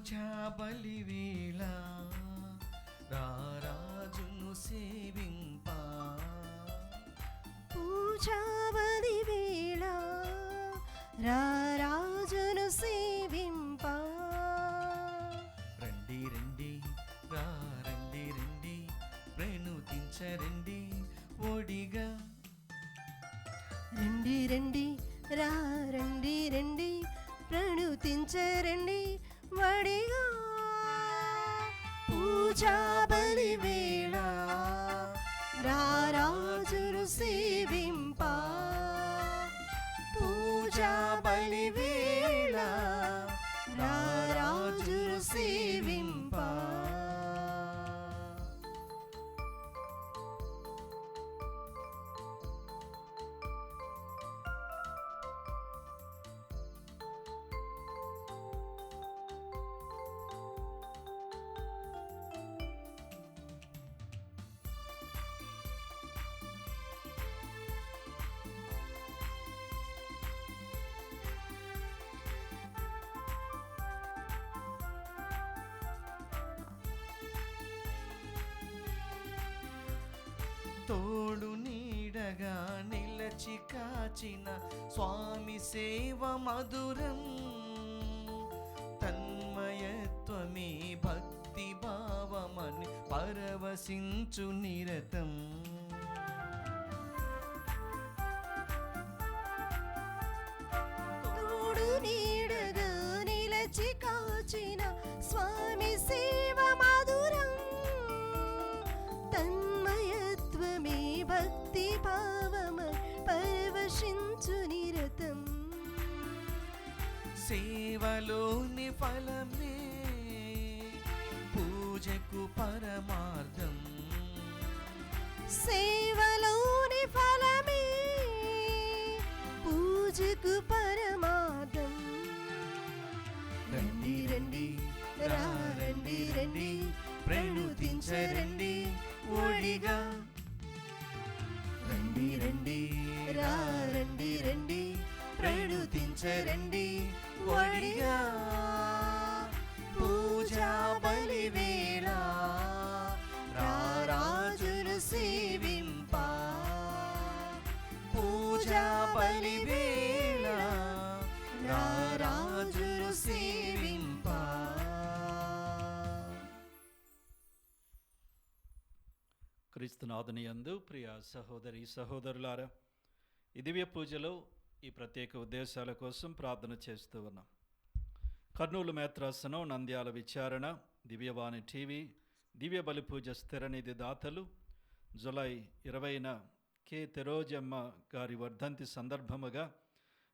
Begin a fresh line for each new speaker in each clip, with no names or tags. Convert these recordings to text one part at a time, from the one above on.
పూజా బలివేళ రారాజును సేవింప.
పూజా బలివేళ రారాజును సేవింప.
రండి రండి రండి రండి ప్రణుతించరండి ఒడిగా.
రండి రండి రండి రండి ప్రణుతించరండి వడిగా. పూజా బలివేళ రారాజును సేవింప. పూజా బలివేళ రారాజును సేవింప.
తోడు నీడగా నిలచి కాచిన స్వామి సేవ మధురం. తన్మయత్వమే భక్తి భావమని పరవశించు నిరతం.
తోడు నీడగా నిలచి కాచిన స్వామి సేవ మధురం. తన్మయత్వమే భక్తి భావమై పరవశించు నిరతం.
సేవలోని ఫలమే పూజకు పరమార్థం.
సేవలోని ఫలమే పూజకు పరమార్థం.
రండి రండి రండి రండి ప్రణుతించరండి ఒడిగా. రండి రండి రండి రండి ప్రణుతించరండి ఒడిగా. పూజా బలివేళ రారాజును సేవింప. పూజా బలివేళ రారాజును సేవింప.
క్రీస్తునాథుని యందు ప్రియ సహోదరి సహోదరులారా, ఈ దివ్య పూజలో ఈ ప్రత్యేక ఉద్దేశాల కోసం ప్రార్థన చేస్తూ ఉన్నాం. కర్నూలు మేత్రాసనం, నంద్యాల విచారణ, దివ్యవాణి టీవీ, దివ్య బలి పూజ స్థిరనిధి దాతలు జూలై 20న కె తెరోజమ్మ గారి వర్ధంతి సందర్భముగా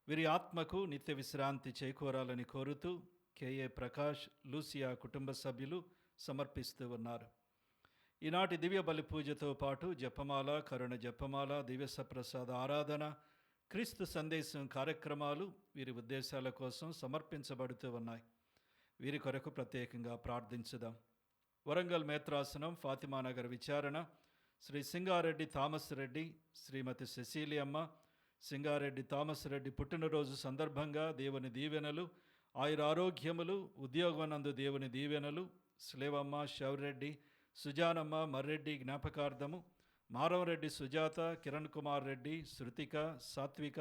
వీరి ఆత్మకు నిత్య విశ్రాంతి చేకూరాలని కోరుతూ కెఏ ప్రకాష్, లూసియా కుటుంబ సభ్యులు సమర్పిస్తూ ఉన్నారు. ఈనాటి దివ్య బలి పూజతో పాటు జపమాల, కరుణ జపమాల, దివ్య సప్రసాద ఆరాధన, క్రీస్తు సందేశం కార్యక్రమాలు వీరి ఉద్దేశాల కోసం సమర్పించబడుతూ ఉన్నాయి. వీరి కొరకు ప్రత్యేకంగా ప్రార్థించుదాం. వరంగల్ మేత్రాసనం, ఫాతిమానగర్ విచారణ, శ్రీ సింగారెడ్డి థామస్ రెడ్డి, శ్రీమతి సెసీలియమ్మ, సింగారెడ్డి థామస్ రెడ్డి పుట్టినరోజు సందర్భంగా దేవుని దీవెనలు, ఆయురారోగ్యములు, ఉద్యోగనందు దేవుని దీవెనలు, స్లేవమ్మ, శౌరెడ్డి, సుజానమ్మ, మర్రెడ్డి జ్ఞాపకార్థము, మారవరెడ్డి సుజాత, కిరణ్ కుమార్ రెడ్డి, శృతిక, సాత్విక,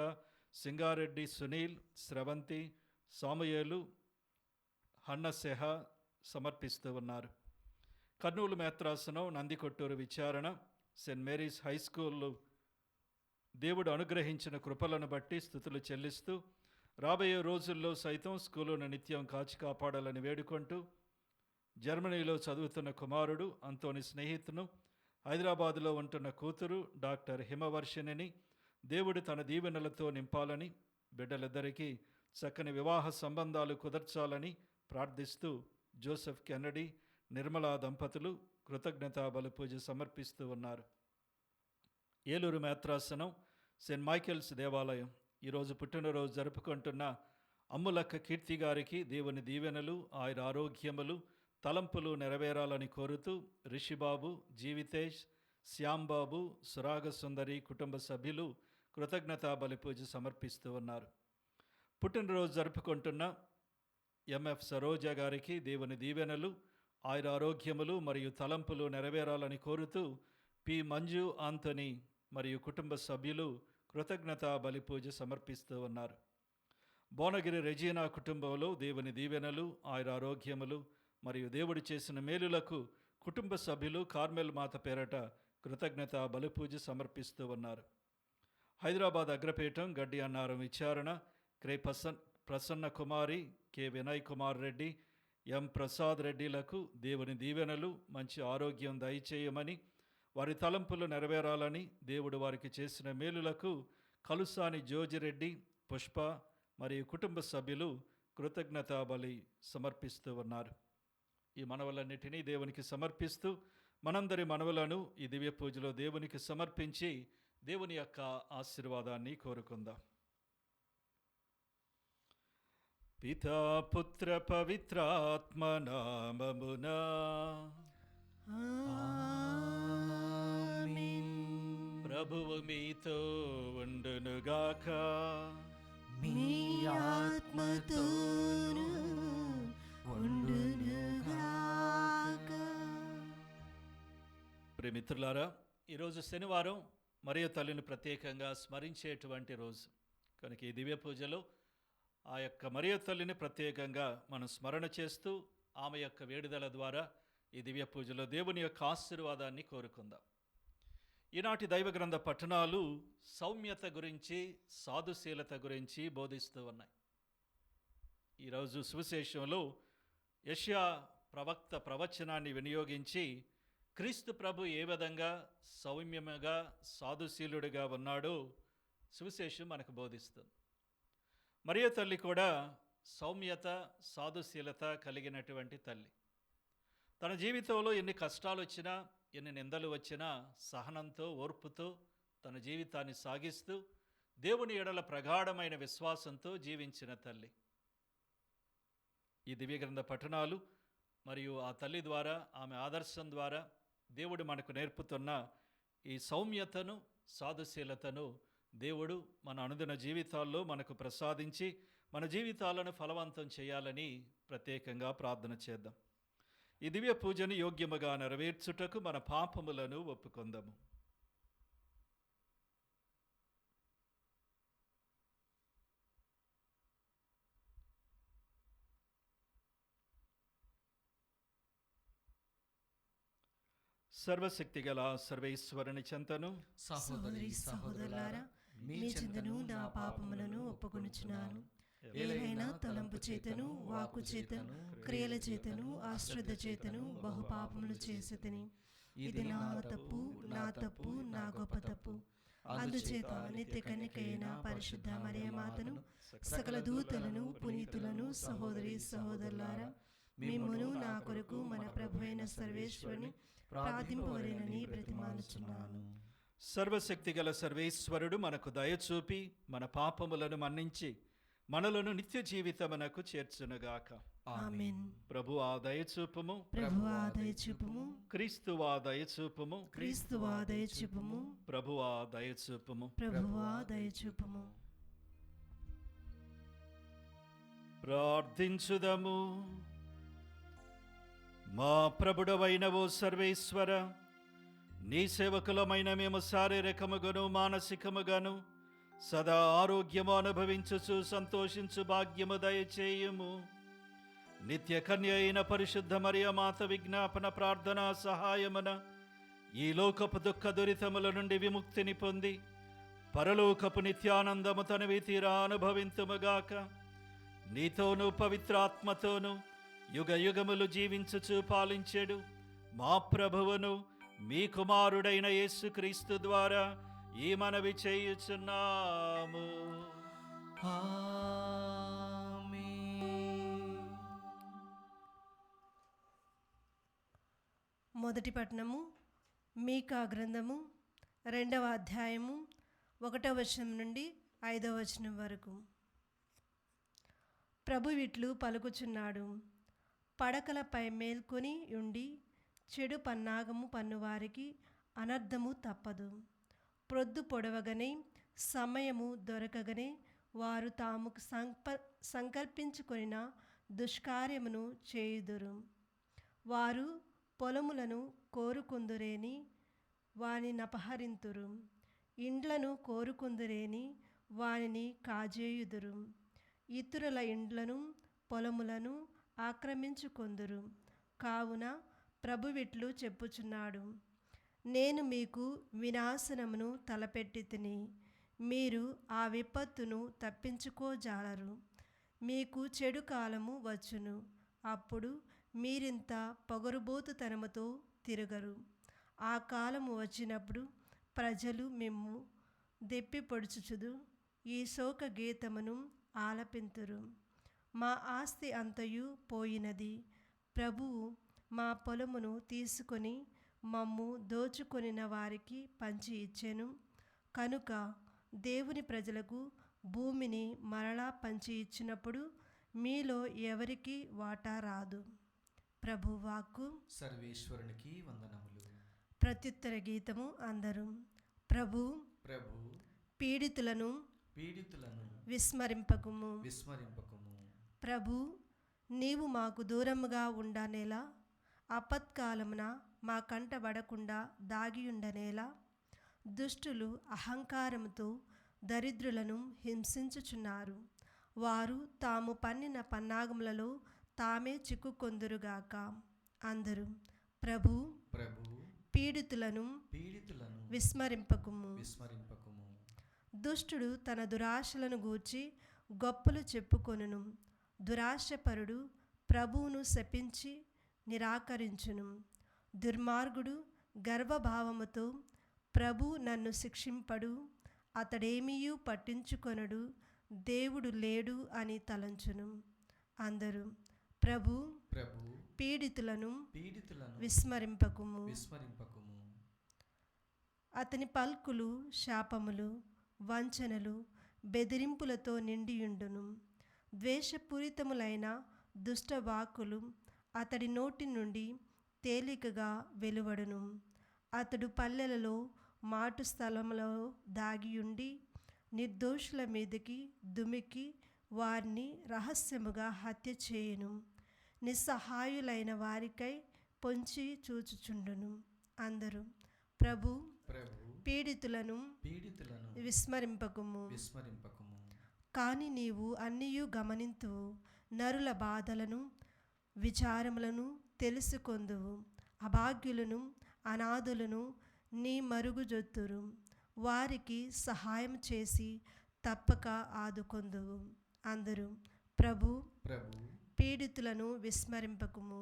సింగారెడ్డి సునీల్, స్రవంతి, సాముయేలు, హన్నసెహ సమర్పిస్తూ ఉన్నారు. కర్నూలు మేత్రాసనం, నందికొట్టూరు విచారణ, సెయింట్ మేరీస్ హై స్కూళ్ళు దేవుడు అనుగ్రహించిన కృపలను బట్టి స్తుతులు చెల్లిస్తూ రాబోయే రోజుల్లో సైతం స్కూలును నిత్యం కాచి కాపాడాలని వేడుకుంటూ జర్మనీలో చదువుతున్న కుమారుడు అంతోని స్నేహితును, హైదరాబాదులో ఉంటున్న కూతురు డాక్టర్ హిమవర్షిణిని దేవుడు తన దీవెనలతో నింపాలని, బిడ్డలిద్దరికీ చక్కని వివాహ సంబంధాలు కుదర్చాలని ప్రార్థిస్తూ జోసెఫ్ కెన్నడీ, నిర్మలా దంపతులు కృతజ్ఞతా బలిపూజ సమర్పిస్తూ ఉన్నారు. ఏలూరు మేత్రాసనం, సెయింట్ మైకేల్స్ దేవాలయం ఈరోజు పుట్టినరోజు జరుపుకుంటున్న అమ్ములక్క కీర్తి గారికి దేవుని దీవెనలు, ఆయుర ఆరోగ్యములు, తలంపులు నెరవేరాలని కోరుతూ రిషిబాబు, జీవితేష్, శ్యాంబాబు, సురాగ సుందరి కుటుంబ సభ్యులు కృతజ్ఞతా బలిపూజ సమర్పిస్తూ ఉన్నారు. పుట్టినరోజు జరుపుకుంటున్న ఎంఎఫ్ సరోజ గారికి దేవుని దీవెనలు, ఆయురారోగ్యములు మరియు తలంపులు నెరవేరాలని కోరుతూ పి మంజు ఆంథోనీ మరియు కుటుంబ సభ్యులు కృతజ్ఞతా బలిపూజ సమర్పిస్తూ ఉన్నారు. భువనగిరి రెజీనా కుటుంబంలో దేవుని దీవెనలు, ఆయురారోగ్యములు మరియు దేవుడు చేసిన మేలులకు కుటుంబ సభ్యులు కార్మెల్ మాత పేరట కృతజ్ఞతా బలిపూజ సమర్పిస్తూ ఉన్నారు. హైదరాబాద్ అగ్రపీఠం గడ్డి అన్నారం విచారణ క్రే ప్రసన్న కుమారి, కె వినయ్ కుమార్ రెడ్డి, ఎం ప్రసాద్ రెడ్డిలకు దేవుని దీవెనలు, మంచి ఆరోగ్యం దయచేయమని, వారి తలంపులు నెరవేరాలని, దేవుడు వారికి చేసిన మేలులకు కలుసాని జోజిరెడ్డి, పుష్ప మరియు కుటుంబ సభ్యులు కృతజ్ఞతా బలి సమర్పిస్తూ ఉన్నారు. ఈ మనవలన్నిటినీ దేవునికి సమర్పిస్తూ మనందరి మనవలను ఈ దివ్య పూజలో దేవునికి సమర్పించి దేవుని యొక్క ఆశీర్వాదాన్ని కోరుకుందాం. పితా పుత్ర పవిత్రాత్మ నామమునా
ఆమేన్.
ప్రభువు మీతో ఉండునుగాక.
మీ ఆత్మతోను ఉండునుగాక.
ప్రియమిత్రులారా, ఈరోజు శనివారం మరియ తల్లిని ప్రత్యేకంగా స్మరించేటువంటి రోజు కనుక ఈ దివ్య పూజలో ఆ యొక్క మరియ తల్లిని ప్రత్యేకంగా మనం స్మరణ చేస్తూ ఆమె యొక్క వేడుదల ద్వారా ఈ దివ్య పూజలో దేవుని యొక్క ఆశీర్వాదాన్ని కోరుకుందాం. ఈనాటి దైవ గ్రంథ పఠనాలు సౌమ్యత గురించి, సాధుశీలత గురించి బోధిస్తూ ఉన్నాయి. ఈరోజు సువిశేషంలో యెషయా ప్రవక్త ప్రవచనాన్ని వినియోగించి క్రీస్తు ప్రభు ఏ విధంగా సౌమ్యముగా, సాధుశీలుడిగా ఉన్నాడో సువిశేషం మనకు బోధిస్తుంది. మరియ తల్లి కూడా సౌమ్యత, సాధుశీలత కలిగినటువంటి తల్లి. తన జీవితంలో ఎన్ని కష్టాలు వచ్చినా, ఎన్ని నిందలు వచ్చినా సహనంతో, ఓర్పుతో తన జీవితాన్ని సాగిస్తూ దేవుని ఎడల ప్రగాఢమైన విశ్వాసంతో జీవించిన తల్లి. ఈ దివ్య గ్రంథ పఠనాలు మరియు ఆ తల్లి ద్వారా, ఆమె ఆదర్శం ద్వారా దేవుడు మనకు నేర్పుతున్న ఈ సౌమ్యతను, సాధుశీలతను దేవుడు మన అనుదిన జీవితాల్లో మనకు ప్రసాదించి మన జీవితాలను ఫలవంతం చేయాలని ప్రత్యేకంగా ప్రార్థన చేద్దాం. ఈ దివ్య పూజను యోగ్యముగా నెరవేర్చుటకు మన పాపములను ఒప్పుకొందాము. సర్వశక్తిగల సర్వేశ్వరుని చెంతను
సహోదరి సహోదరులారా, మీ చెంతను నా పాపములను ఒప్పుకొనుచున్నాను. ఏలైనా తలంపు చేతను, వాక్కు చేతను, క్రియల చేతను, అశ్రద్ధ చేతను బహు పాపములు చేసితిని. ఇది నా తప్పు, నా గొప్ప తప్పు. అందుచేత నిత్య కన్యకైన పరిశుద్ధ మరియ మాతను, సకల దూతలను, పునీతులను, సహోదరి సహోదరులారా, మిమ్మును నా కొరకు మన ప్రభు అయిన సర్వేశ్వరుని ప్రార్థింపవలెనని బ్రతిమాలుచున్నాను.
సర్వశక్తిగల సర్వేశ్వరుడు మనకు దయచూపి మన పాపములను మన్నించి మనలను నిత్య జీవితమునకు చేర్చునుగాక.
ఆమేన్.
ప్రభువా దయచూపుము,
ప్రభువా దయచూపుము,
క్రీస్తువా దయచూపుము,
క్రీస్తువా దయచూపుము,
ప్రభువా దయచూపుము.
ప్రభువా దయచూపుము.
ప్రార్థించుదము. మా ప్రభుడవైన ఓ సర్వేశ్వర, నీ సేవకులమైన మేము శారీరకముగాను మానసికముగాను సదా ఆరోగ్యము అనుభవించుచు సంతోషించు భాగ్యము దయచేయుము. నిత్య కన్య అయిన పరిశుద్ధ మరియ మాత విజ్ఞాపన ప్రార్థనా సహాయమున ఈ లోకపు దుఃఖ దురితముల నుండి విముక్తిని పొంది పరలోకపు నిత్యానందము తనవి తీరా అనుభవింతుముగాక. నీతోనూ పవిత్రాత్మతోనూ యుగ యుగములు జీవించుచు పాలించెడు మా ప్రభువును మీ కుమారుడైన యేసుక్రీస్తు ద్వారా ఈ మనవి చేయుచున్నాము.
ఆమేన్.
మొదటి పట్టణము మీకా గ్రంథము 2వ అధ్యాయము 1వ వచనం నుండి 5వ వచనం వరకు. ప్రభు ఇట్లు పలుకుచున్నాడు. పడకలపై మేల్కొని ఉండి చెడు పన్నాగము పన్నువారికి అనర్థము తప్పదు. ప్రొద్దు పొడవగనే, సమయము దొరకగనే వారు తాము సంకల్పించుకొనిన దుష్కార్యమును చేయుదురు. వారు పొలములను కోరుకుందురేని వానినపహరింతురు, ఇండ్లను కోరుకుందురేని వానిని కాజేయుదురు, ఇతరుల ఇండ్లను పొలములను ఆక్రమించుకొందురు. కావున ప్రభువిట్లు చెప్పుచున్నాడు, నేను మీకు వినాశనమును తలపెట్టి తిని, మీరు ఆ విపత్తును తప్పించుకోజాలరు. మీకు చెడు కాలము వచ్చును, అప్పుడు మీరింత పొగరుబోతుతనముతో తిరగరు. ఆ కాలము వచ్చినప్పుడు ప్రజలు మిమ్ము దెప్పి పొడుచుచుదు, ఈ శోక గీతమును ఆలపింతురు. మా ఆస్తి అంతయు పోయినది, ప్రభువు మా పొలమును తీసుకొని మమ్ము దోచుకొనిన వారికి పంచి ఇచ్చెను. కనుక దేవుని ప్రజలకు భూమిని మరలా పంచి ఇచ్చినప్పుడు మీలో ఎవరికి వాటా రాదు. ప్రభువాక్కు.
సర్వేశ్వరునికి వందనములు.
ప్రత్యుత్తర గీతము అందరూ. ప్రభు పీడితులను విస్మరింపకుము. ప్రభు నీవు మాకు దూరముగా ఉండనేలా, ఆపత్కాలమున మా కంటబడకుండా దాగియుండనేలా. దుష్టులు అహంకారముతో దరిద్రులను హింసించుచున్నారు, వారు తాము పన్నిన పన్నాగములలో తామే చిక్కుకొందురుగాక. అందరూ. ప్రభు పీడితులను విస్మరింపకుము. దుష్టుడు తన దురాశలను గూర్చి గొప్పలు చెప్పుకొనును, దురాశపరుడు ప్రభువును శపించి నిరాకరించును. దుర్మార్గుడు గర్వభావముతో ప్రభు నన్ను శిక్షింపడు, అతడేమీయూ పట్టించుకొనడు, దేవుడు లేడు అని తలంచును. అందరూ. ప్రభు పీడితులను విస్మరింపకుము. అతని పల్కులు శాపములు, వంచనలు, బెదిరింపులతో నిండియుండును. ద్వేషపూరితములైన దుష్టవాక్కులు అతడి నోటి నుండి తేలికగా వెలువడును. అతడు పల్లెలలో మాటు స్థలములో దాగియుండి నిర్దోషుల మీదకి దుమికి వారిని రహస్యముగా హత్య చేయును. నిస్సహాయులైన వారికై పొంచి చూచుచుండును. అందరూ. ప్రభు పీడితులను విస్మరింపకుము. కాని నీవు అన్నియు గమనింతువు, నరుల బాధలను విచారములను తెలుసుకొందువు. అభాగ్యులను అనాథులను నీ మరుగుజొత్తురు, వారికి సహాయం చేసి తప్పక ఆదుకొందువు. అందరూ. ప్రభు పీడితులను విస్మరింపకుము.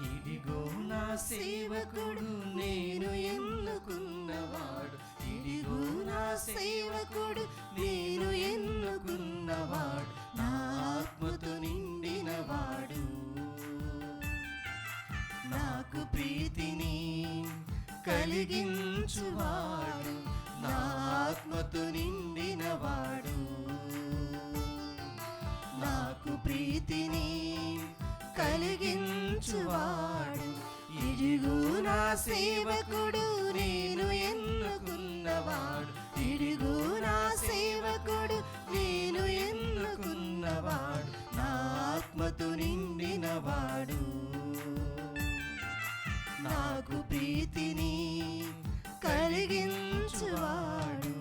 ఇదిగో నా సేవకుడు, నేను ఎన్నుకున్నవాడు. ఇదిగో నా సేవకుడు, నేను ఎన్నుకున్నవాడు. నా ఆత్మతో నిండినవాడు, నాకు ప్రీతిని కలిగించువాడు. నా ఆత్మతో నిండినవాడు, నాకు ప్రీతిని కలిగించువాడు. ఇదిగో నా సేవకుడు, నేను ఎన్నుకున్నవాడు. ఇదిగో నా సేవకుడు, నేను ఎన్నుకున్నవాడు. నా ఆత్మతో నిండినవాడు, నాకు ప్రీతిని కలిగించువాడు.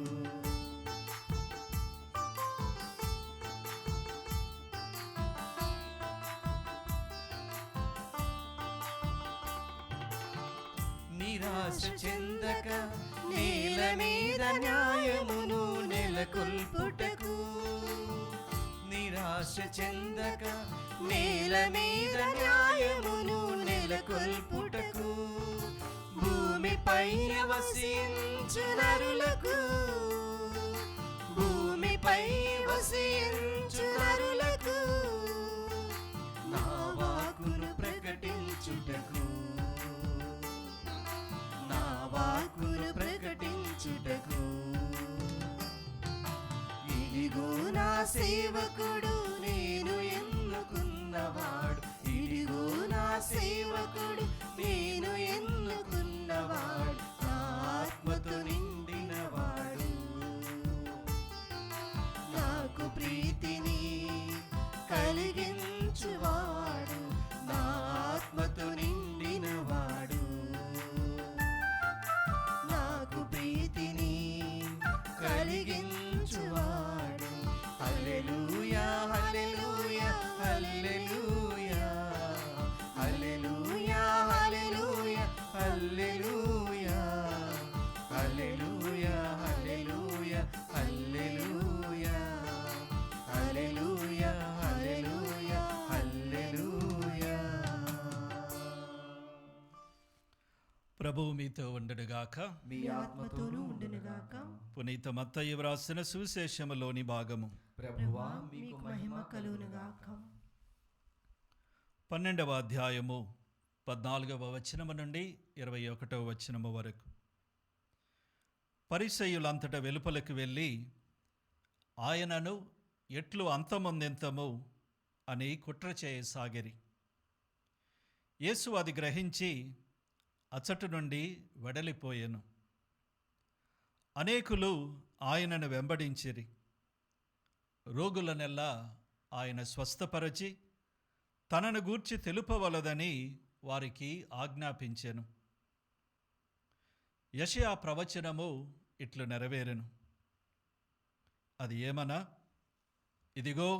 నిరాశ చెందక నేల మీద న్యాయమును నెలకొల్పుటకు. నిరాశ చెందక నేల మీద న్యాయమును నెలకొల్పుటకు. భూ భూమిపై వసించు నరులకు, భూమిపై వసించు నరులకు నా వాక్కును ప్రకటించుటకు, నా వాక్కును ప్రకటించుటకు. ఇదిగో నా సేవకుడు, నేను ఎన్నుకున్నవాడు, ఇదిగో నా సేవకుడు, నేను ఎన్నుకున్నవాడు, నా ఆత్మతో నిండినవాడు, నాకు ప్రీతిని కలిగించువాడు, నా ఆత్మతో నిండినవాడు, నాకు ప్రీతిని కలిగించువాడు. హల్లెలూయా హల్లెలూయా హల్లెలూయా హల్లెలూయా హల్లెలూయా హల్లెలూయా హల్లెలూయా హల్లెలూయా హల్లెలూయా హల్లెలూయా హల్లెలూయా హల్లెలూయా.
ప్రభువు మీతో ఉండడుగాక.
మీ
ఆత్మతోనూ ఉండునుగాక.
పునీత మత్తయి వ్రాసిన సువిశేషములోని భాగము.
ప్రభువా
మీకు మహిమ కలుగునుగాక.
12వ అధ్యాయము 14వ వచనము నుండి 21వ వచనము వరకు. పరిసయ్యులంతట వెలుపలకు వెళ్ళి ఆయనను ఎట్లు అంతమొందెంతము అని కుట్ర చేయసాగిరి. యేసు అది గ్రహించి అచ్చటి నుండి వెడలిపోయెను. అనేకులు ఆయనను వెంబడించిరి. రోగులనెల్లా ఆయన స్వస్థపరచి తనను గూర్చి తెలుపవలదని వారికి ఆజ్ఞాపించెను. యెషయా ప్రవచనము ఇట్లు నెరవేరెను. అది ఏమనా, ఇదిగో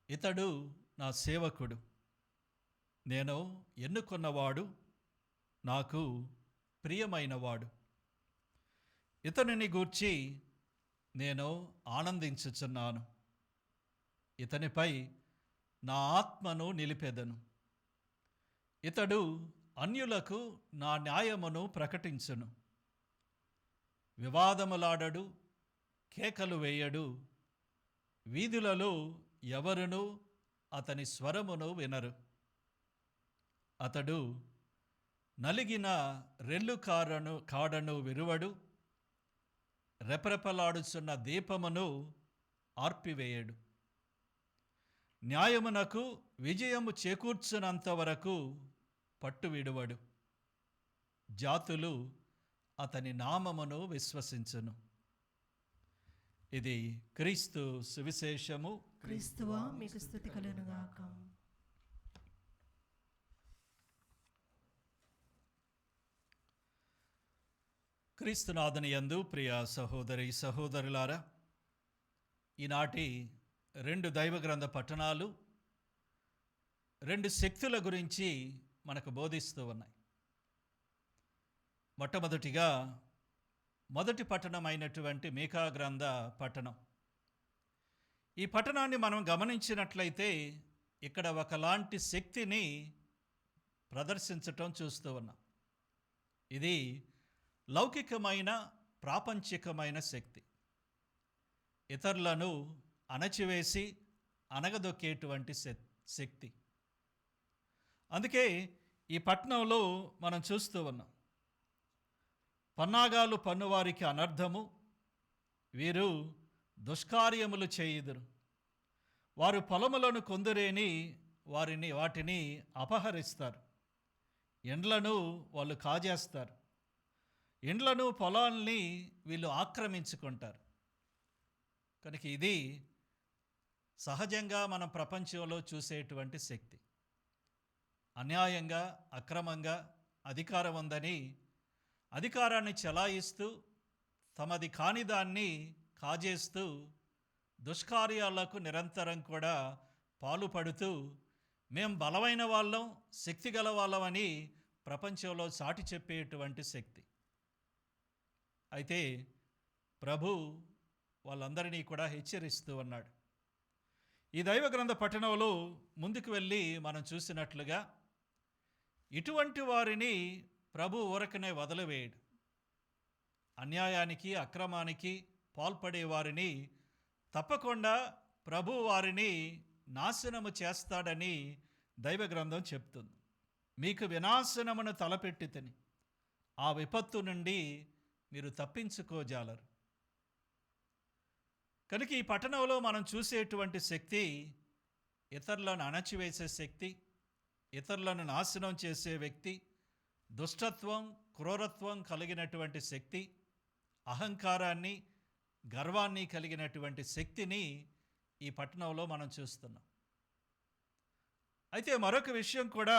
ఇతడు నా సేవకుడు, నేను ఎన్నుకొన్నవాడు, నాకు ప్రియమైనవాడు, ఇతనిని గూర్చి నేను ఆనందించుచున్నాను, ఇతనిపై నా ఆత్మను నిలిపెదను. ఇతడు అన్యులకు నా న్యాయమును ప్రకటించును. వివాదములాడడు, కేకలు వేయడు, వీధులలో ఎవరునూ అతని స్వరమును వినరు. అతడు నలిగిన రెల్లు కాడను విరువడు, రెపరెపలాడుచున్న దీపమును ఆర్పివేయడు. న్యాయమునకు విజయము చేకూర్చునంత వరకు పట్టు విడువడు. జాతులు అతని నామమును విశ్వసించును. ఇది క్రీస్తు సువిశేషము.
క్రీస్తువా మీకు స్తుతి కలుగునుగాక.
క్రీస్తునాథుని యందు ప్రియ సహోదరి సహోదరులారా, ఈనాటి 2 దైవగ్రంథ పట్టణాలు 2 శక్తుల గురించి మనకు బోధిస్తూ ఉన్నాయి. మొట్టమొదటిగా మొదటి పట్టణమైనటువంటి మీకా గ్రంథ పట్టణం. ఈ పట్టణాన్ని మనం గమనించినట్లయితే ఇక్కడ ఒకలాంటి శక్తిని ప్రదర్శించటం చూస్తూ ఉన్నాం. ఇది లౌకికమైన ప్రాపంచికమైన శక్తి, ఇతరులను అణచివేసి అనగదొక్కేటువంటి శక్తి. అందుకే ఈ పట్టణంలో మనం చూస్తూ ఉన్నాం, పన్నాగాలు పన్నువారికి అనర్థము, వీరు దుష్కార్యములు చేయుదురు, వారు పొలములను కొందురేని వాటిని అపహరిస్తారు, ఇండ్లను వాళ్ళు కాజేస్తారు, ఇండ్లను పొలాల్ని వీళ్ళు ఆక్రమించుకుంటారు. కనుక ఇది సహజంగా మనం ప్రపంచంలో చూసేటువంటి శక్తి. అన్యాయంగా అక్రమంగా అధికారం ఉందని అధికారాన్ని చెలాయిస్తూ తమది కాని దాన్ని కాజేస్తూ దుష్కార్యాలకు నిరంతరం కూడా పాలుపడుతూ మేం బలమైన వాళ్ళం, శక్తి గల వాళ్ళమని ప్రపంచంలో చాటి చెప్పేటువంటి శక్తి. అయితే ప్రభు వాళ్ళందరినీ కూడా హెచ్చరిస్తూ ఉన్నాడు. ఈ దైవగ్రంథ పట్టణంలో ముందుకు వెళ్ళి మనం చూసినట్లుగా ఇటువంటి వారిని ప్రభు ఊరకనే వదిలివేయడు. అన్యాయానికి అక్రమానికి పాల్పడే వారిని తప్పకుండా ప్రభు వారిని నాశనము చేస్తాడని దైవ గ్రంథం చెప్తుంది. మీకు వినాశనమును తలపెట్టితిని, ఆ విపత్తు నుండి మీరు తప్పించుకోజాలరు. కనుక ఈ పట్టణంలో మనం చూసేటువంటి శక్తి ఇతరులను అణచివేసే శక్తి, ఇతరులను నాశనం చేసే వ్యక్తి, దుష్టత్వం క్రూరత్వం కలిగినటువంటి శక్తి, అహంకారాన్ని గర్వాన్ని కలిగినటువంటి శక్తిని ఈ పట్టణంలో మనం చూస్తున్నాం. అయితే మరొక విషయం కూడా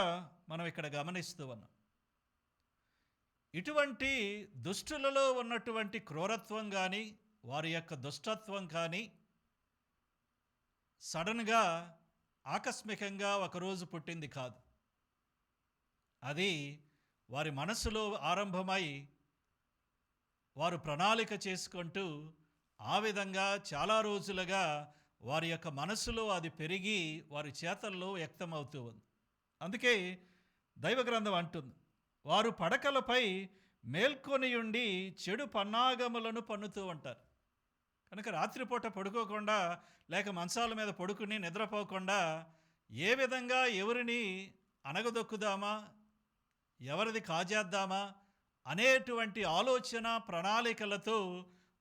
మనం ఇక్కడ గమనిస్తూ ఉన్నాం. ఇటువంటి దుష్టులలో ఉన్నటువంటి క్రూరత్వం కానీ వారి యొక్క దుష్టత్వం కానీ సడన్గా ఆకస్మికంగా ఒకరోజు పుట్టింది కాదు. అది వారి మనసులో ఆరంభమై వారు ప్రణాళిక చేసుకుంటూ ఆ విధంగా చాలా రోజులుగా వారి యొక్క మనసులో అది పెరిగి వారి చేతల్లో వ్యక్తమవుతూ ఉంది. అందుకే దైవగ్రంథం అంటుంది, వారు పడకలపై మేల్కొని ఉండి చెడు పన్నాగములను పన్నుతూ ఉంటారు. కనుక రాత్రిపూట పడుకోకుండా లేక మంచాల మీద పడుకుని నిద్రపోకుండా ఏ విధంగా ఎవరిని అనగదొక్కుదామా, ఎవరిది కాజేద్దామా అనేటువంటి ఆలోచన ప్రణాళికలతో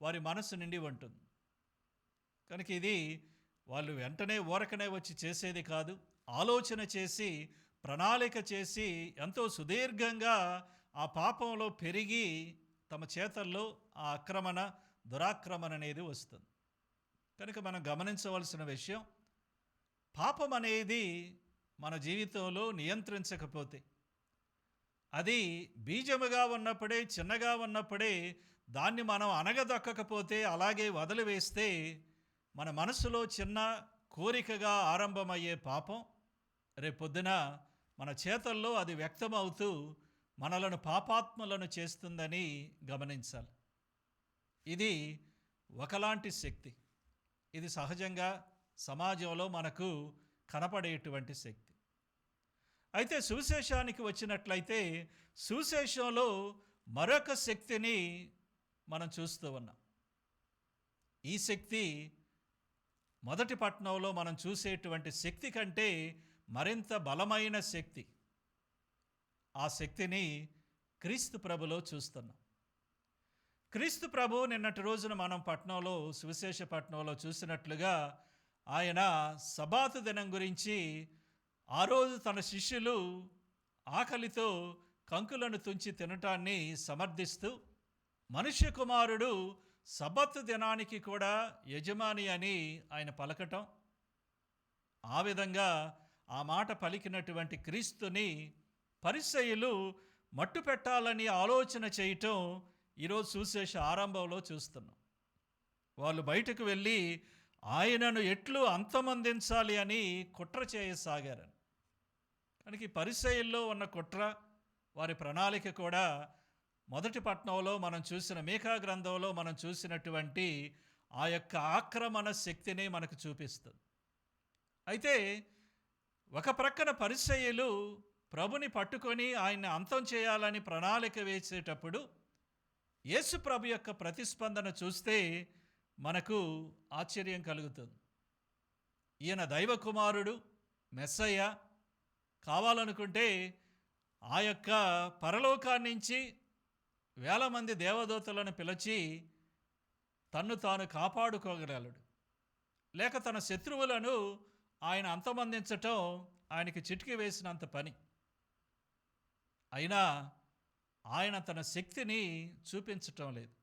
వారి మనసు నిండి ఉంటుంది. కనుక ఇది వాళ్ళు వెంటనే ఊరకనే వచ్చి చేసేది కాదు. ఆలోచన చేసి ప్రణాళిక చేసి ఎంతో సుదీర్ఘంగా ఆ పాపంలో పెరిగి తమ చేతల్లో ఆ ఆక్రమణ దురాక్రమణ అనేది వస్తుంది. కనుక మనం గమనించవలసిన విషయం, పాపం అనేది మన జీవితంలో నియంత్రించకపోతే, అది బీజముగా ఉన్నప్పుడే చిన్నగా ఉన్నప్పుడే దాన్ని మనం అనగదొక్కకపోతే అలాగే వదిలివేస్తే మన మనసులో చిన్న కోరికగా ఆరంభమయ్యే పాపం రేపొద్దున మన చేతల్లో అది వ్యక్తమవుతూ మనలను పాపాత్మలను చేస్తుందని గమనించాలి. ఇది ఒకలాంటి శక్తి. ఇది సహజంగా సమాజంలో మనకు కనపడేటువంటి శక్తి. అయితే సువిశేషానికి వచ్చినట్లయితే సువిశేషంలో మరొక శక్తిని మనం చూస్తూ ఉన్నాం. ఈ శక్తి మొదటి పట్టణంలో మనం చూసేటువంటి శక్తి కంటే మరింత బలమైన శక్తి. ఆ శక్తిని క్రీస్తు ప్రభులో చూస్తున్నాం. క్రీస్తు ప్రభు నిన్నటి రోజున మనం పట్టణంలో సువిశేష పట్టణంలో చూసినట్లుగా ఆయన సబాతు దినం గురించి ఆ రోజు తన శిష్యులు ఆకలితో కంకులను తుంచి తినటాన్ని సమర్థిస్తూ మనుష్య కుమారుడు సబత్ దినానికి కూడా యజమాని అని ఆయన పలకటం, ఆ విధంగా ఆ మాట పలికినటువంటి క్రీస్తుని పరిసయ్యులు మట్టు పెట్టాలని ఆలోచన చేయటం ఈరోజు సువిశేష ఆరంభంలో చూస్తున్నాం. వాళ్ళు బయటకు వెళ్ళి ఆయనను ఎట్లు అంతమొందించాలి అని కుట్ర చేయసాగారని. కనుక ఈ పరిసయ్యుల్లో ఉన్న కుట్ర, వారి ప్రణాళిక కూడా మొదటి పట్టణంలో మనం చూసిన మీకా గ్రంథంలో మనం చూసినటువంటి ఆ యొక్క ఆక్రమణ శక్తిని మనకు చూపిస్తుంది. అయితే ఒక ప్రక్కన పరిసయ్యులు ప్రభుని పట్టుకొని ఆయన్ని అంతం చేయాలని ప్రణాళిక వేసేటప్పుడు యేసు ప్రభు యొక్క ప్రతిస్పందన చూస్తే మనకు ఆశ్చర్యం కలుగుతుంది. ఈయన దైవ కుమారుడు, మెస్సయ్య కావాలనుకుంటే ఆ యొక్క పరలోకాన్నించి వేల మంది దేవదూతలను పిలిచి తన్ను తాను కాపాడుకోగలడు. లేక తన శత్రువులను ఆయన అంతమొందించటం ఆయనకి చిటికి వేసినంత పని. అయినా ఆయన తన శక్తిని చూపించటం లేదు,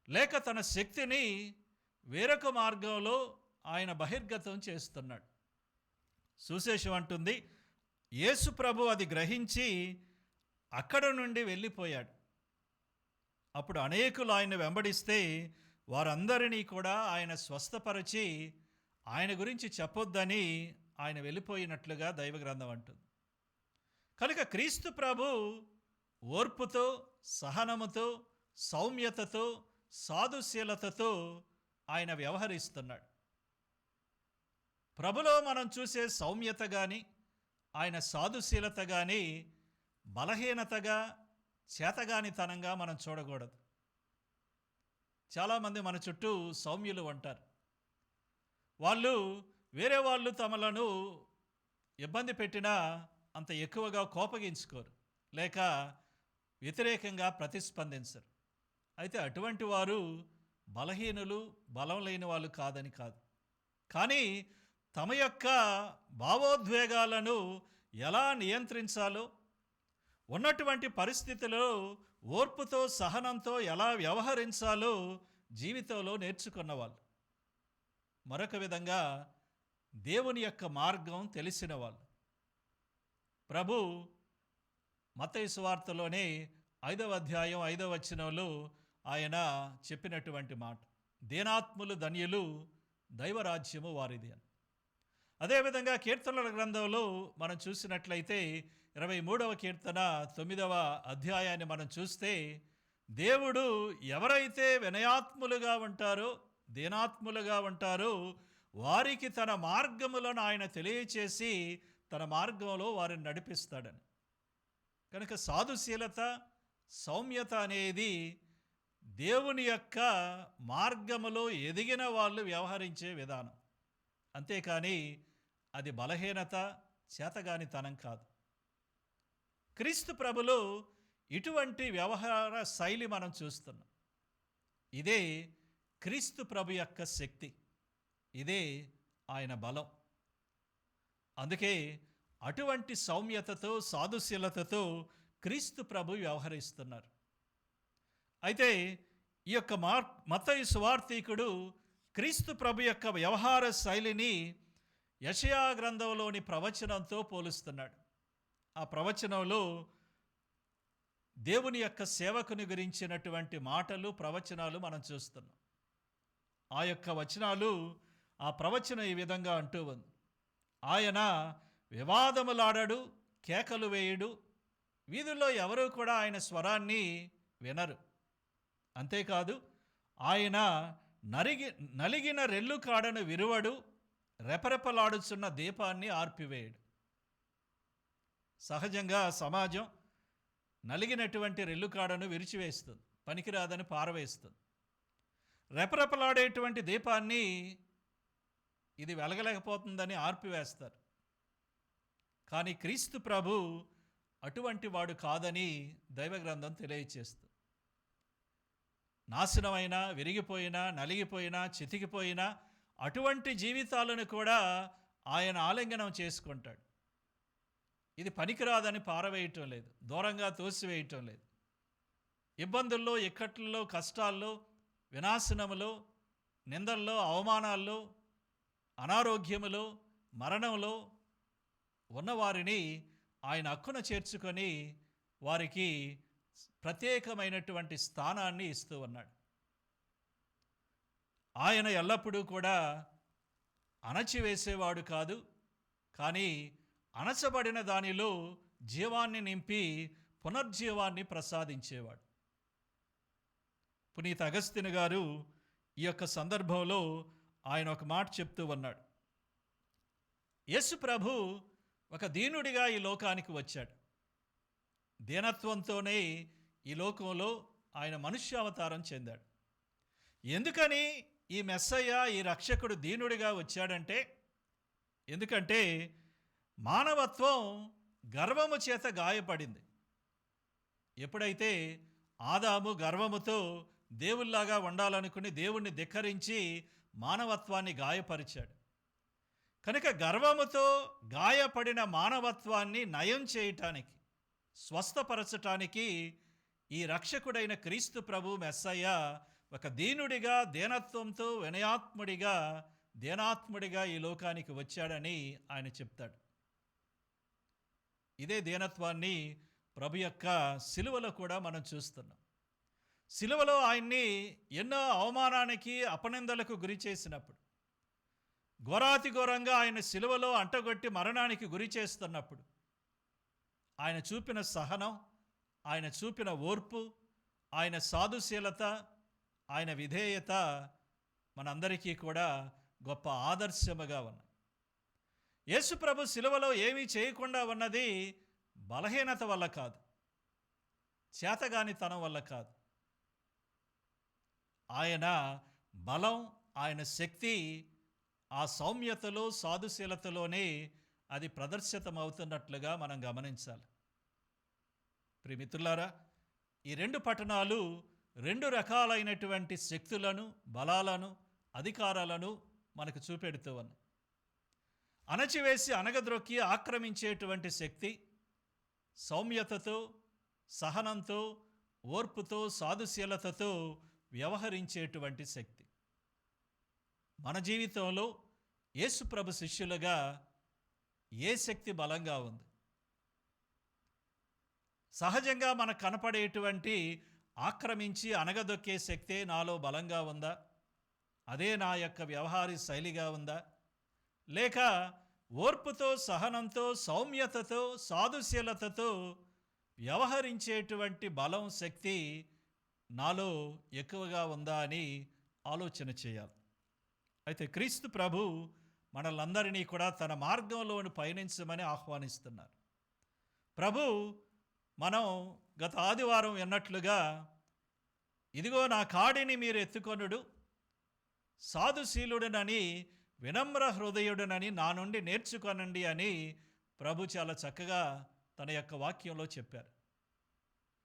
లేక తన శక్తిని వేరొక మార్గంలో ఆయన బహిర్గతం చేస్తున్నాడు. సువిశేషం అంటుంది, యేసు ప్రభు అది గ్రహించి అక్కడ నుండి వెళ్ళిపోయాడు. అప్పుడు అనేకులు ఆయన వెంబడిస్తే వారందరినీ కూడా ఆయన స్వస్థపరిచి ఆయన గురించి చెప్పొద్దని ఆయన వెళ్ళిపోయినట్లుగా దైవగ్రంథం అంటుంది. కనుక క్రీస్తు ప్రభు ఓర్పుతో, సహనముతో, సౌమ్యతతో, సాధుశీలతతో ఆయన వ్యవహరిస్తున్నాడు. ప్రభులో మనం చూసే సౌమ్యత కానీ ఆయన సాధుశీలత కానీ బలహీనతగా, చేతగానితనంగా మనం చూడకూడదు. చాలామంది మన చుట్టూ సౌమ్యులు ఉంటారు. వాళ్ళు వేరే వాళ్ళు తమలను ఇబ్బంది పెట్టినా అంత ఎక్కువగా కోపగించుకోరు, లేక వ్యతిరేకంగా ప్రతిస్పందించరు. అయితే అటువంటి వారు బలహీనులు, బలం లేని వాళ్ళు కాదని కాదు. కానీ తమ యొక్క భావోద్వేగాలను ఎలా నియంత్రించాలో, ఉన్నటువంటి పరిస్థితుల్లో ఓర్పుతో, సహనంతో ఎలా వ్యవహరించాలో జీవితంలో నేర్చుకున్నవాళ్ళు. మరొక విధంగా దేవుని యొక్క మార్గం తెలిసిన వాళ్ళు. ప్రభు మత్తయి సువార్తలోనే 5వ అధ్యాయం 5వ వచనంలో ఆయన చెప్పినటువంటి మాట, దీనాత్ములు ధన్యులు, దైవరాజ్యము వారిది అని. అదేవిధంగా కీర్తనల గ్రంథంలో మనం చూసినట్లయితే 23వ కీర్తన 9వ అధ్యాయాన్ని మనం చూస్తే, దేవుడు ఎవరైతే వినయాత్ములుగా ఉంటారో, దీనాత్ములుగా ఉంటారో వారికి తన మార్గములను ఆయన తెలియచేసి తన మార్గంలో వారిని నడిపిస్తాడని. కనుక సాధుశీలత, సౌమ్యత అనేది దేవుని యొక్క మార్గములో ఎదిగిన వాళ్ళు వ్యవహరించే విధానం. అంతేకాని అది బలహీనత, చేతగానితనం కాదు. క్రీస్తు ప్రభులో ఇటువంటి వ్యవహార శైలి మనం చూస్తున్నాం. ఇదే క్రీస్తు ప్రభు యొక్క శక్తి, ఇదే ఆయన బలం. అందుకే అటువంటి సౌమ్యతతో, సాధుశీలతతో క్రీస్తు ప్రభు వ్యవహరిస్తున్నారు. అయితే ఈ యొక్క మత్తయి సువార్తీకుడు క్రీస్తు ప్రభు యొక్క వ్యవహార శైలిని యెషయా గ్రంథంలోని ప్రవచనంతో పోలుస్తున్నాడు. ఆ ప్రవచనంలో దేవుని యొక్క సేవకుని గురించినటువంటి మాటలు, ప్రవచనాలు మనం చూస్తున్నాం. ఆ యొక్క వచనాలు, ఆ ప్రవచనం ఈ విధంగా అంటూ ఉంది, ఆయన వివాదములాడడు, కేకలు వేయుడు, వీధుల్లో ఎవరూ కూడా ఆయన స్వరాన్ని వినరు. అంతేకాదు, ఆయన నలిగిన రెల్లు కాడను విరువడు, రెపరెపలాడుచున్న దీపాన్ని ఆర్పివేయడు. సహజంగా సమాజం నలిగినటువంటి రెల్లు కాడను విరిచివేస్తుంది, పనికిరాదని పారవేస్తుంది. రెపరెపలాడేటువంటి దీపాన్ని ఇది వెలగలేకపోతుందని ఆర్పివేస్తారు. కానీ క్రీస్తు ప్రభు అటువంటి వాడు కాదని దైవగ్రంథం తెలియచేస్తుంది. నాశనమైనా, విరిగిపోయినా, నలిగిపోయినా, చితికిపోయినా అటువంటి జీవితాలను కూడా ఆయన ఆలింగనం చేసుకుంటాడు. ఇది పనికిరాదని పారవేయటం లేదు, దూరంగా తోసివేయటం లేదు. ఇబ్బందుల్లో, ఇక్కట్లలో, కష్టాల్లో, వినాశనములో, నిందల్లో, అవమానాల్లో, అనారోగ్యములో, మరణంలో ఉన్నవారిని ఆయన హక్కున చేర్చుకొని వారికి ప్రత్యేకమైనటువంటి స్థానాన్ని ఇస్తూ ఉన్నాడు. ఆయన ఎల్లప్పుడూ కూడా అణచివేసేవాడు కాదు, కానీ అణచబడిన దానిలో జీవాన్ని నింపి పునర్జీవాన్ని ప్రసాదించేవాడు. పునీత అగస్తిన్ గారు ఈ యొక్క సందర్భంలో ఆయన ఒక మాట చెప్తూ ఉన్నాడు. యేసు ప్రభు ఒక దీనుడిగా ఈ లోకానికి వచ్చాడు. దీనత్వంతోనే ఈ లోకంలో ఆయన మనుష్యావతారం చెందాడు. ఎందుకని ఈ మెస్సయ్య, ఈ రక్షకుడు దీనుడిగా వచ్చాడంటే, ఎందుకంటే మానవత్వం గర్వము చేత గాయపడింది. ఎప్పుడైతే ఆదాము గర్వముతో దేవుళ్లాగా ఉండాలనుకుని దేవుణ్ణి ధిక్కరించి మానవత్వాన్ని గాయపరిచాడు. కనుక గర్వముతో గాయపడిన మానవత్వాన్ని నయం చేయటానికి, స్వస్థపరచటానికి ఈ రక్షకుడైన క్రీస్తు ప్రభు మెస్సయ్య ఒక దీనుడిగా, దీనత్వంతో, దీనాత్ముడిగా ఈ లోకానికి వచ్చాడని ఆయన చెప్తాడు. ఇదే దీనత్వాన్ని ప్రభు యొక్క సిలువలో కూడా మనం చూస్తున్నాం. సిలువలో ఆయన్ని ఎన్నో అవమానానికి, అపనిందలకు గురి చేసినప్పుడు, ఘోరాతి ఘోరంగా ఆయన సిలువలో అంటగొట్టి మరణానికి గురి చేస్తున్నప్పుడు ఆయన చూపిన సహనం, ఆయన చూపిన ఓర్పు, ఆయన సాధుశీలత, ఆయన విధేయత మనందరికీ కూడా గొప్ప ఆదర్శముగా ఉన్నాయి. యేసు ప్రభు సిలువలో ఏమీ చేయకుండా ఉన్నది బలహీనత వల్ల కాదు, చేతగానితనం వల్ల కాదు. ఆయన బలం, ఆయన శక్తి ఆ సౌమ్యతలో, సాధుశీలతలోనే అది ప్రదర్శితమవుతున్నట్లుగా మనం గమనించాలి. ప్రియమిత్రులారా, ఈ రెండు పట్టణాలు రెండు రకాలైనటువంటి శక్తులను, బలాలను, అధికారాలను మనకు చూపెడుతూ ఉన్నాయి. అణచివేసి అనగద్రొక్కి ఆక్రమించేటువంటి శక్తి, సౌమ్యతతో, సహనంతో, ఓర్పుతో, సాధుశీలతతో వ్యవహరించేటువంటి శక్తి. మన జీవితంలో యేసుప్రభు శిష్యులుగా ఏ శక్తి బలంగా ఉంది? సహజంగా మనకు కనపడేటువంటి ఆక్రమించి అనగదొక్కే శక్తే నాలో బలంగా ఉందా? అదే నా యొక్క వ్యవహార శైలిగా ఉందా? లేక ఓర్పుతో, సహనంతో, సౌమ్యతతో, సాధుశీలతతో వ్యవహరించేటువంటి బలం, శక్తి నాలో ఎక్కువగా ఉందా అని ఆలోచన చేయాలి. అయితే క్రీస్తు ప్రభు మనలందరినీ కూడా తన మార్గంలోని పయనించమని ఆహ్వానిస్తున్నారు. ప్రభు మనం గత ఆదివారం విన్నట్లుగా, ఇదిగో నా కాడిని మీరు ఎత్తుకొనుడు, సాధుశీలుడనని, వినమ్ర హృదయుడనని నా నుండి నేర్చుకొనండి అని ప్రభు చాలా చక్కగా తన యొక్క వాక్యంలో చెప్పారు.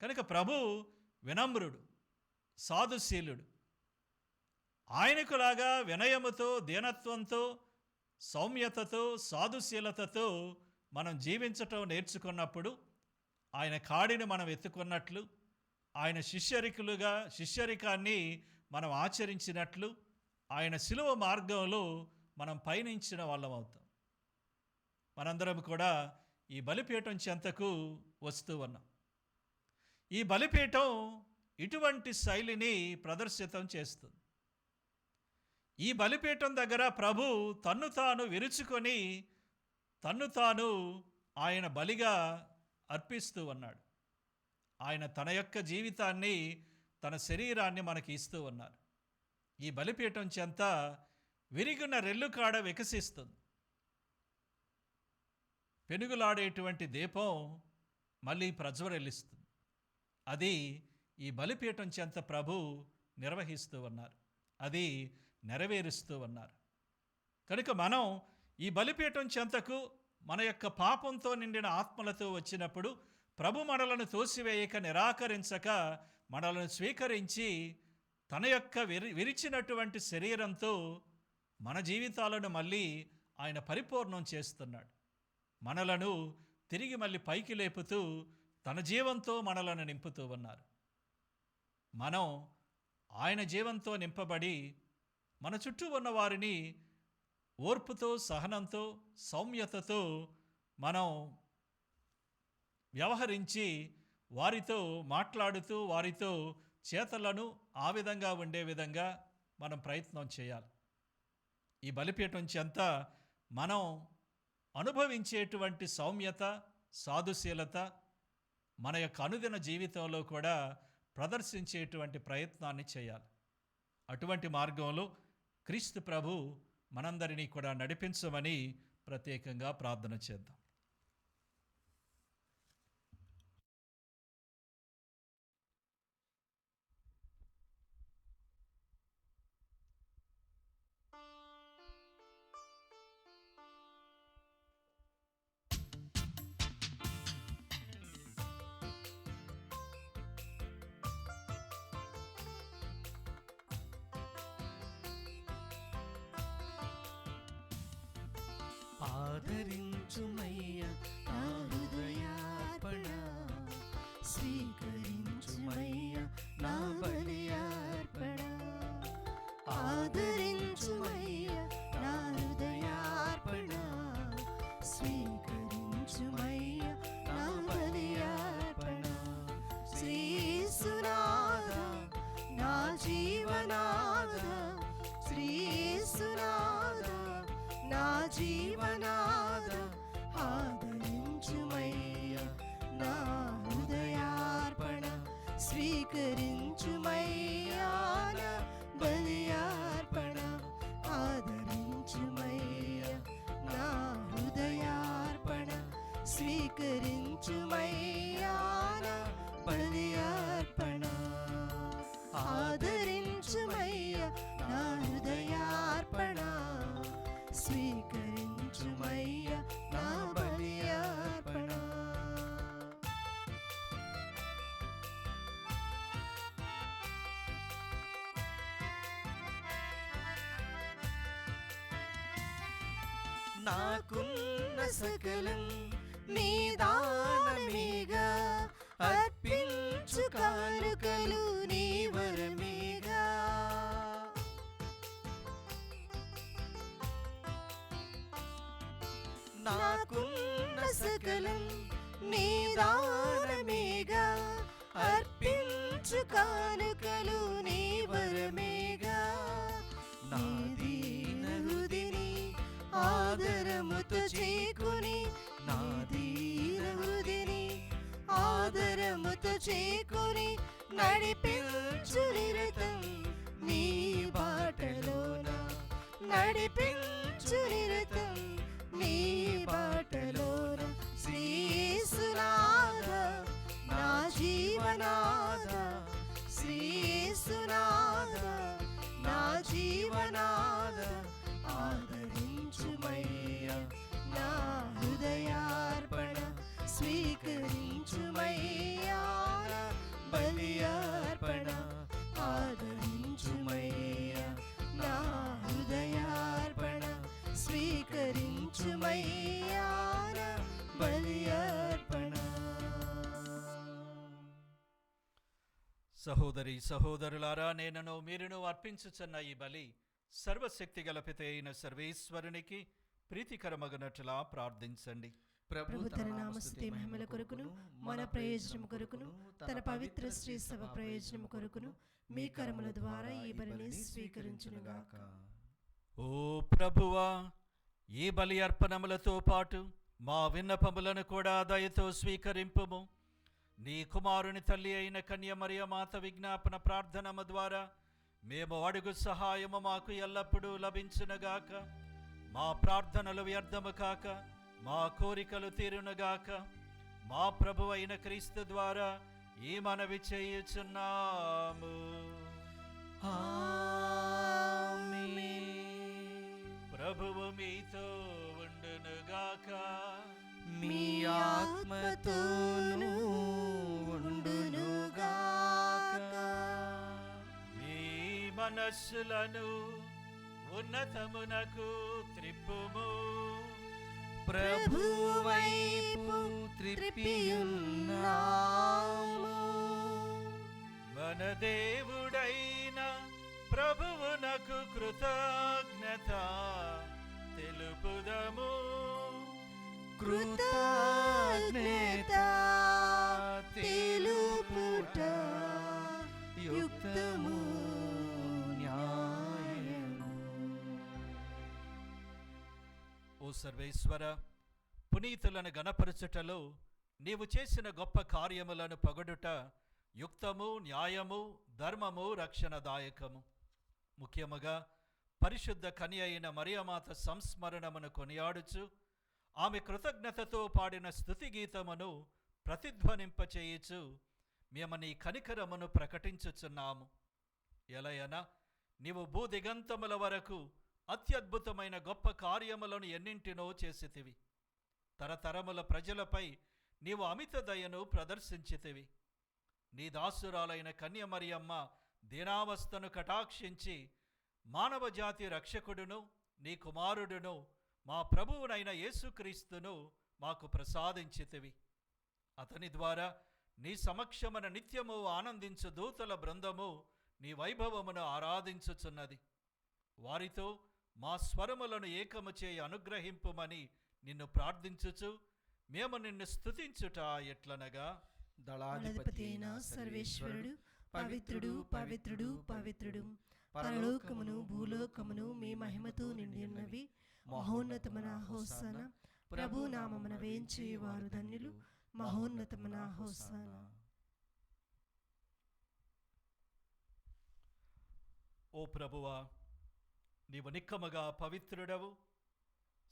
కనుక ప్రభు వినమ్రుడు, సాధుశీలుడు. ఆయనకులాగా వినయముతో, దీనత్వంతో, సౌమ్యతతో, సాధుశీలతతో మనం జీవించటం నేర్చుకున్నప్పుడు, ఆయన కాడిని మనం ఎత్తుకున్నట్లు, ఆయన శిష్యరికాన్ని మనం ఆచరించినట్లు, ఆయన శిలువ మార్గంలో మనం పయనించిన వాళ్ళం అవుతాం. మనందరం కూడా ఈ బలిపీఠం చెంతకు వస్తూ ఉన్నాం. ఈ బలిపీఠం ఇటువంటి శైలిని ప్రదర్శితం చేస్తుంది. ఈ బలిపీఠం దగ్గర ప్రభు తన్ను తాను విరుచుకొని, తన్ను తాను ఆయన బలిగా అర్పిస్తూ ఉన్నాడు. ఆయన తన యొక్క జీవితాన్ని, తన శరీరాన్ని మనకి ఇస్తూ ఉన్నారు. ఈ బలిపీఠం చెంత విరిగిన రెల్లుకాడ వికసిస్తుంది. పెనుగులాడేటువంటి దీపం మళ్ళీ ప్రజ్వరిల్లిస్తుంది. అది ఈ బలిపీఠం చెంత ప్రభు నిర్వహిస్తూ ఉన్నారు, అది నెరవేరుస్తూ ఉన్నారు. కనుక మనం ఈ బలిపీఠం చెంతకు మన యొక్క పాపంతో నిండిన ఆత్మలతో వచ్చినప్పుడు ప్రభు మనలను తోసివేయక, నిరాకరించక, మనలను స్వీకరించి తన యొక్క విరిచినటువంటి శరీరంతో మన జీవితాలను మళ్ళీ ఆయన పరిపూర్ణం చేస్తున్నాడు. మనలను తిరిగి మళ్ళీ పైకి లేపుతూ తన జీవంతో మనలను నింపుతూ ఉన్నారు. మనం ఆయన జీవంతో నింపబడి మన చుట్టూ ఉన్న వారిని ఓర్పుతో, సహనంతో, సౌమ్యతతో మనం వ్యవహరించి, వారితో మాట్లాడుతూ, వారితో చేతలను ఆ విధంగా ఉండే విధంగా మనం ప్రయత్నం చేయాలి. ఈ బలిపీఠం చెంత మనం అనుభవించేటువంటి సౌమ్యత, సాధుశీలత మన యొక్క అనుదిన జీవితంలో కూడా ప్రదర్శించేటువంటి ప్రయత్నాన్ని చేయాలి. అటువంటి మార్గంలో క్రీస్తు ప్రభు మనందరినీ కూడా నడిపించమని ప్రత్యేకంగా ప్రార్థన చేద్దాం.
ఆదరించుమయ్య నా హృదయార్పణ, స్వీకరించుమయ్య నా బలియార్పణ. ఆదరించుమయ్య నా హృదయార్పణ, స్వీకరించుమయ్య నా బలియార్పణ. శ్రీయేసునాథ నా జీవనాథ, శ్రీయేసునాథ నా జీవనాథ, ఆదరించుమయ్య నా హృదయార్పణ, స్వీకరించుమయ్య నా బలియార్పణ. ఆదరించుమయ్య నా హృదయార్పణ, స్వీకరించుమయ్య నాకున్న సకలం నీ దానమేగా అర్పించు కానుకలు నీ వరమేగా. నాకున్న సకలం నీ దానమేగా అర్పించు కానుకలు నీ వరమేగా. నా దీన హృదిని ఆదరముతో చేకుని, నా దీన హృదిని ఆదరముతో చేకుని నడిపించు నిరతం నీ బాటలోన, నడిపించు నిరతం నీ బాటలోన. శ్రీ యేసునాథా నా జీవనాథా, శ్రీ యేసునాథా నా జీవనాథా, ఆదరించుమయ్యా నా హృదయార్పణ, స్వీకరించుమయ్యా నా బలియార్పణ. ఆదరించుమయ్యా నా హృదయార్పణ, స్వీకరించుమయ్యా నా బలియార్పణ.
సహోదరి సహోదరులారా, నేనను మీరును అర్పించుచున్న ఈ బలి సర్వశక్తి గల పిత అయిన సర్వేశ్వరునికి ప్రీతికరమగునట్లా ప్రార్థించండి.
ప్రభు తన నామస్తుతి మహిమల కొరకును మన ప్రయోజనం కొరకును తన పవిత్ర శ్రీ సభ ప్రయోజనం కొరకును మీ కరముల ద్వారా ఈ బలిని స్వీకరించునుగాక.
ఓ ప్రభువా, ఈ బలి అర్పణములతో పాటు మా విన్నపములను కూడా దయతో స్వీకరింపుము. నీ కుమారుని తల్లి అయిన కన్య మరియ మాత విజ్ఞాపన ప్రార్థనము ద్వారా మేము అడుగు సహాయము మాకు ఎల్లప్పుడూ లభించునుగాక. మా ప్రార్థనలు వ్యర్థము కాక మా కోరికలు తీరునుగాక. మా ప్రభు అయిన క్రీస్తు ద్వారా ఈ మనవి చేయుచున్నాము. ప్రభువు మీతో ఉండునుగాక.
మీ ఆత్మతోనూ ఉండునుగాక.
మీ మనస్సులను ఉన్నతమునకు త్రిప్పుము.
ప్రభు వైపు త్రిప్పియున్నాము.
మన దేవుడైన ప్రభువునకు కృతజ్ఞత తెలుపుదము.
కృతజ్ఞత తెలుపుట యుక్తము న్యాయము.
ఓ సర్వేశ్వర, పునీతులను గణపరచుటలో నీవు చేసిన గొప్ప కార్యములను పొగడుట యుక్తము, న్యాయము, ధర్మము, రక్షణదాయకము. ముఖ్యముగా పరిశుద్ధ కన్య అయిన మరియమాత సంస్మరణమును కొనియాడుచు ఆమె కృతజ్ఞతతో పాడిన స్తుతిగీతమును ప్రతిధ్వనింపచేయుచు మేము నీ కనికరమును ప్రకటించుచున్నాము. ఎలయనా నీవు భూదిగంతముల వరకు అత్యద్భుతమైన గొప్ప కార్యములను ఎన్నింటినో చేసితివి. తరతరముల ప్రజలపై నీవు అమిత దయను ప్రదర్శించితివి. నీ దాసురాలైన కన్య మరియమ్మ దీనావస్థను కటాక్షించి మానవజాతి రక్షకుడును నీ కుమారుడును మా ప్రభువునైన యేసుక్రీస్తును మాకు ప్రసాదించితివి. అతని ద్వారా నీ సమక్షమున నిత్యము ఆనందించు దూతల బృందము నీ వైభవమును ఆరాధించుచున్నది. వారితో మా స్వరములను ఏకము చేయి అనుగ్రహింపుమని నిన్ను ప్రార్థించుచు మేము నిన్ను స్తుతించుట ఎట్లనగా,
దళాధిపతి అయిన సర్వేశ్వరుడు పవిత్రుడు పవిత్రుడు పవిత్రుడు, పరలోకమును భూలోకమును మీ మహిమతో నిండి ఉన్నవి. మహోన్నతమున హోసానా, ప్రభు నామమున వేంచేవారు ధన్యులు. మహోన్నతమున హోసానా.
ఓ ప్రభువా, నీవు నిక్కముగా పవిత్రుడవు,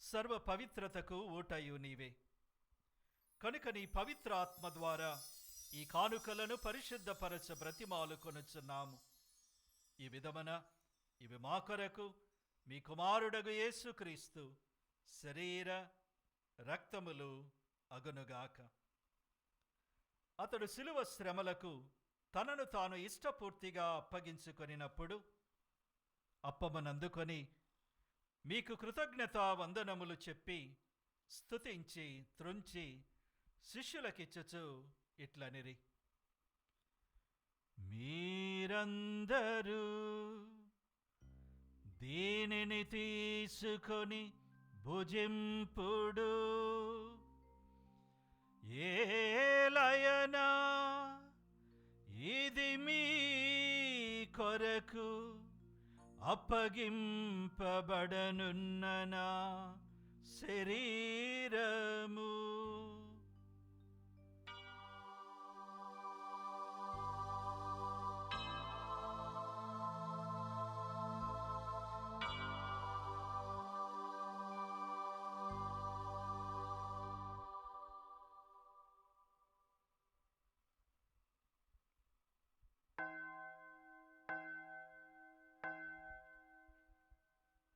సర్వ పవిత్రతకు ఊటయు నీవే. కనుక నీ పవిత్ర ఆత్మ ద్వారా ఈ కానుకలను పరిశుద్ధపరచ బ్రతిమాలు కొనుచున్నాము. ఈ విధమున ఇవి మా కొరకు మీ కుమారుడగు యేసుక్రీస్తు శరీర రక్తములు అగునుగాక. అతడు శిలువ శ్రమలకు తనను తాను ఇష్టపూర్తిగా అప్పగించుకొనినప్పుడు అప్పమునందుకొని మీకు కృతజ్ఞతా వందనములు చెప్పి స్తుతించి త్రుంచి శిష్యులకిచ్చుచు ఇట్లనిరి. మీరందరూ దీనిని తీసుకొని భుజింపుడు. ఏలయనా ఇది మీ కొరకు అప్పగింపబడనున్న నా శరీరము.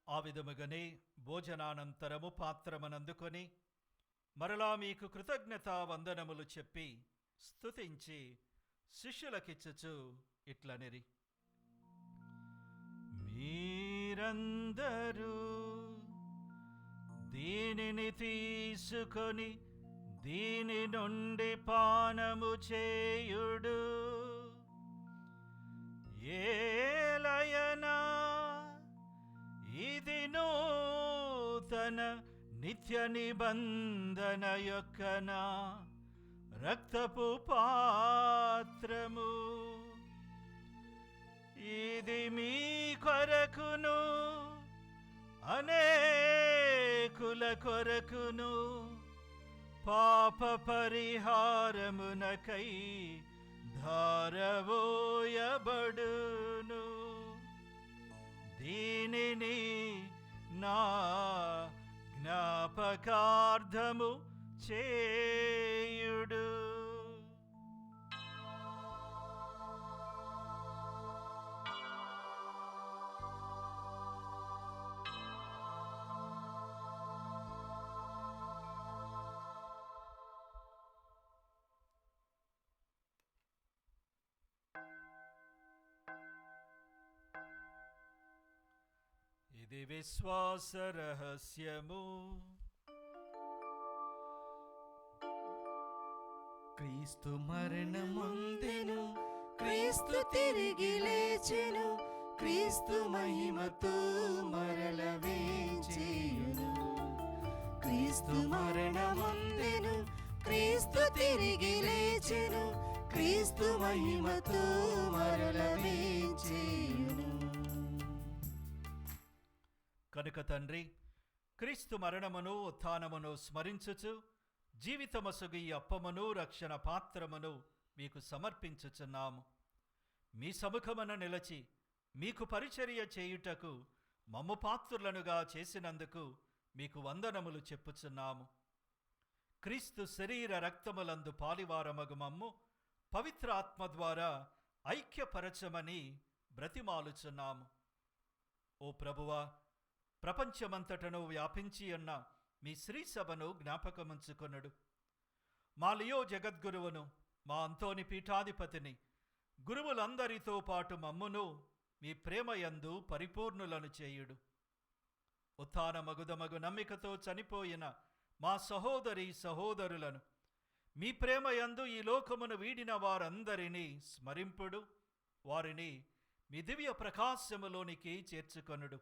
ఆ విధముగానే భోజనానంతరము పాత్రమనందుకొని మరలా మీకు కృతజ్ఞతా వందనములు చెప్పి స్తుతించి శిష్యులకిచ్చుచు ఇట్లనిరి. మీరందరూ దీనిని తీసుకొని దీని నుండి పానము చేయుడు. ఏలయనా ఇది నూతన నిత్య నిబంధన యొక్క నా రక్తపు పాత్రము. ఇది మీ కొరకును అనేకుల కొరకును పాప పరిహారమునకై ధారవోయబడును. దీనిని నా జ్ఞాపకార్థము చేయుడు. ఇది విశ్వాస రహస్యము.
క్రీస్తు మరణముందెను,
క్రీస్తు తిరిగి లేచెను, క్రీస్తు మహిమతో మరల వేంచేయును. క్రీస్తు మరణముందెను, క్రీస్తు తిరిగి లేచెను, క్రీస్తు మహిమతో మరల వేంచేయును.
కనుక తండ్రి, క్రీస్తు మరణమును ఉత్థానమును స్మరించుచు జీవితమసుగు ఈ అప్పమును రక్షణ పాత్రమును మీకు సమర్పించుచున్నాము. మీ సముఖమున నిలచి మీకు పరిచర్య చేయుటకు మమ్ము పాత్రులనుగా చేసినందుకు మీకు వందనములు చెప్పుచున్నాము. క్రీస్తు శరీర రక్తములందు పాలివారమగు మమ్ము పవిత్ర ఆత్మ ద్వారా ఐక్యపరచమని బ్రతిమాలుచున్నాము. ఓ ప్రభువా, ప్రపంచమంతటను వ్యాపించి ఉన్న మీ శ్రీసభను జ్ఞాపకముంచుకొనుడు. మా లియో జగద్గురువును, మా అంతోని పీఠాధిపతిని, గురువులందరితో పాటు మమ్మును మీ ప్రేమయందు పరిపూర్ణులను చేయుడు. ఉత్థాన మగుదమగు నమ్మికతో చనిపోయిన మా సహోదరి సహోదరులను మీ ప్రేమయందు ఈ లోకమును వీడిన వారందరినీ స్మరింపుడు. వారిని మీ దివ్య ప్రకాశములోనికి చేర్చుకొనుడు.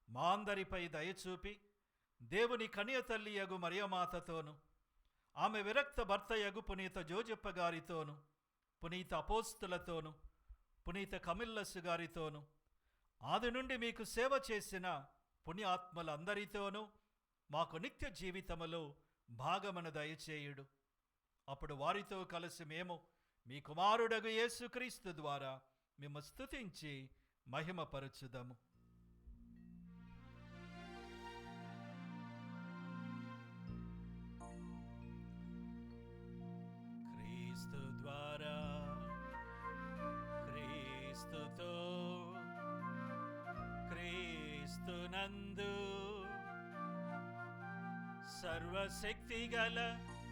మా అందరిపై దయచూపి దేవుని కన్యతల్లియగు మరియమాతతోను, ఆమె విరక్త భర్తయగు పునీత జోజప్ప గారితోను, పునీత అపోస్తులతోను, పునీత కమిల్లసు గారితోను, ఆది నుండి మీకు సేవ చేసిన పుణ్యాత్మలందరితోనూ మాకు నిత్య జీవితములో భాగమును దయచేయుడు. అప్పుడు వారితో కలిసి మేము మీ కుమారుడగు యేసుక్రీస్తు ద్వారా మేము స్తుతించి మహిమపరచుదము. క్రీస్తు ద్వారా, క్రీస్తుతో, క్రీస్తునందు సర్వశక్తిగల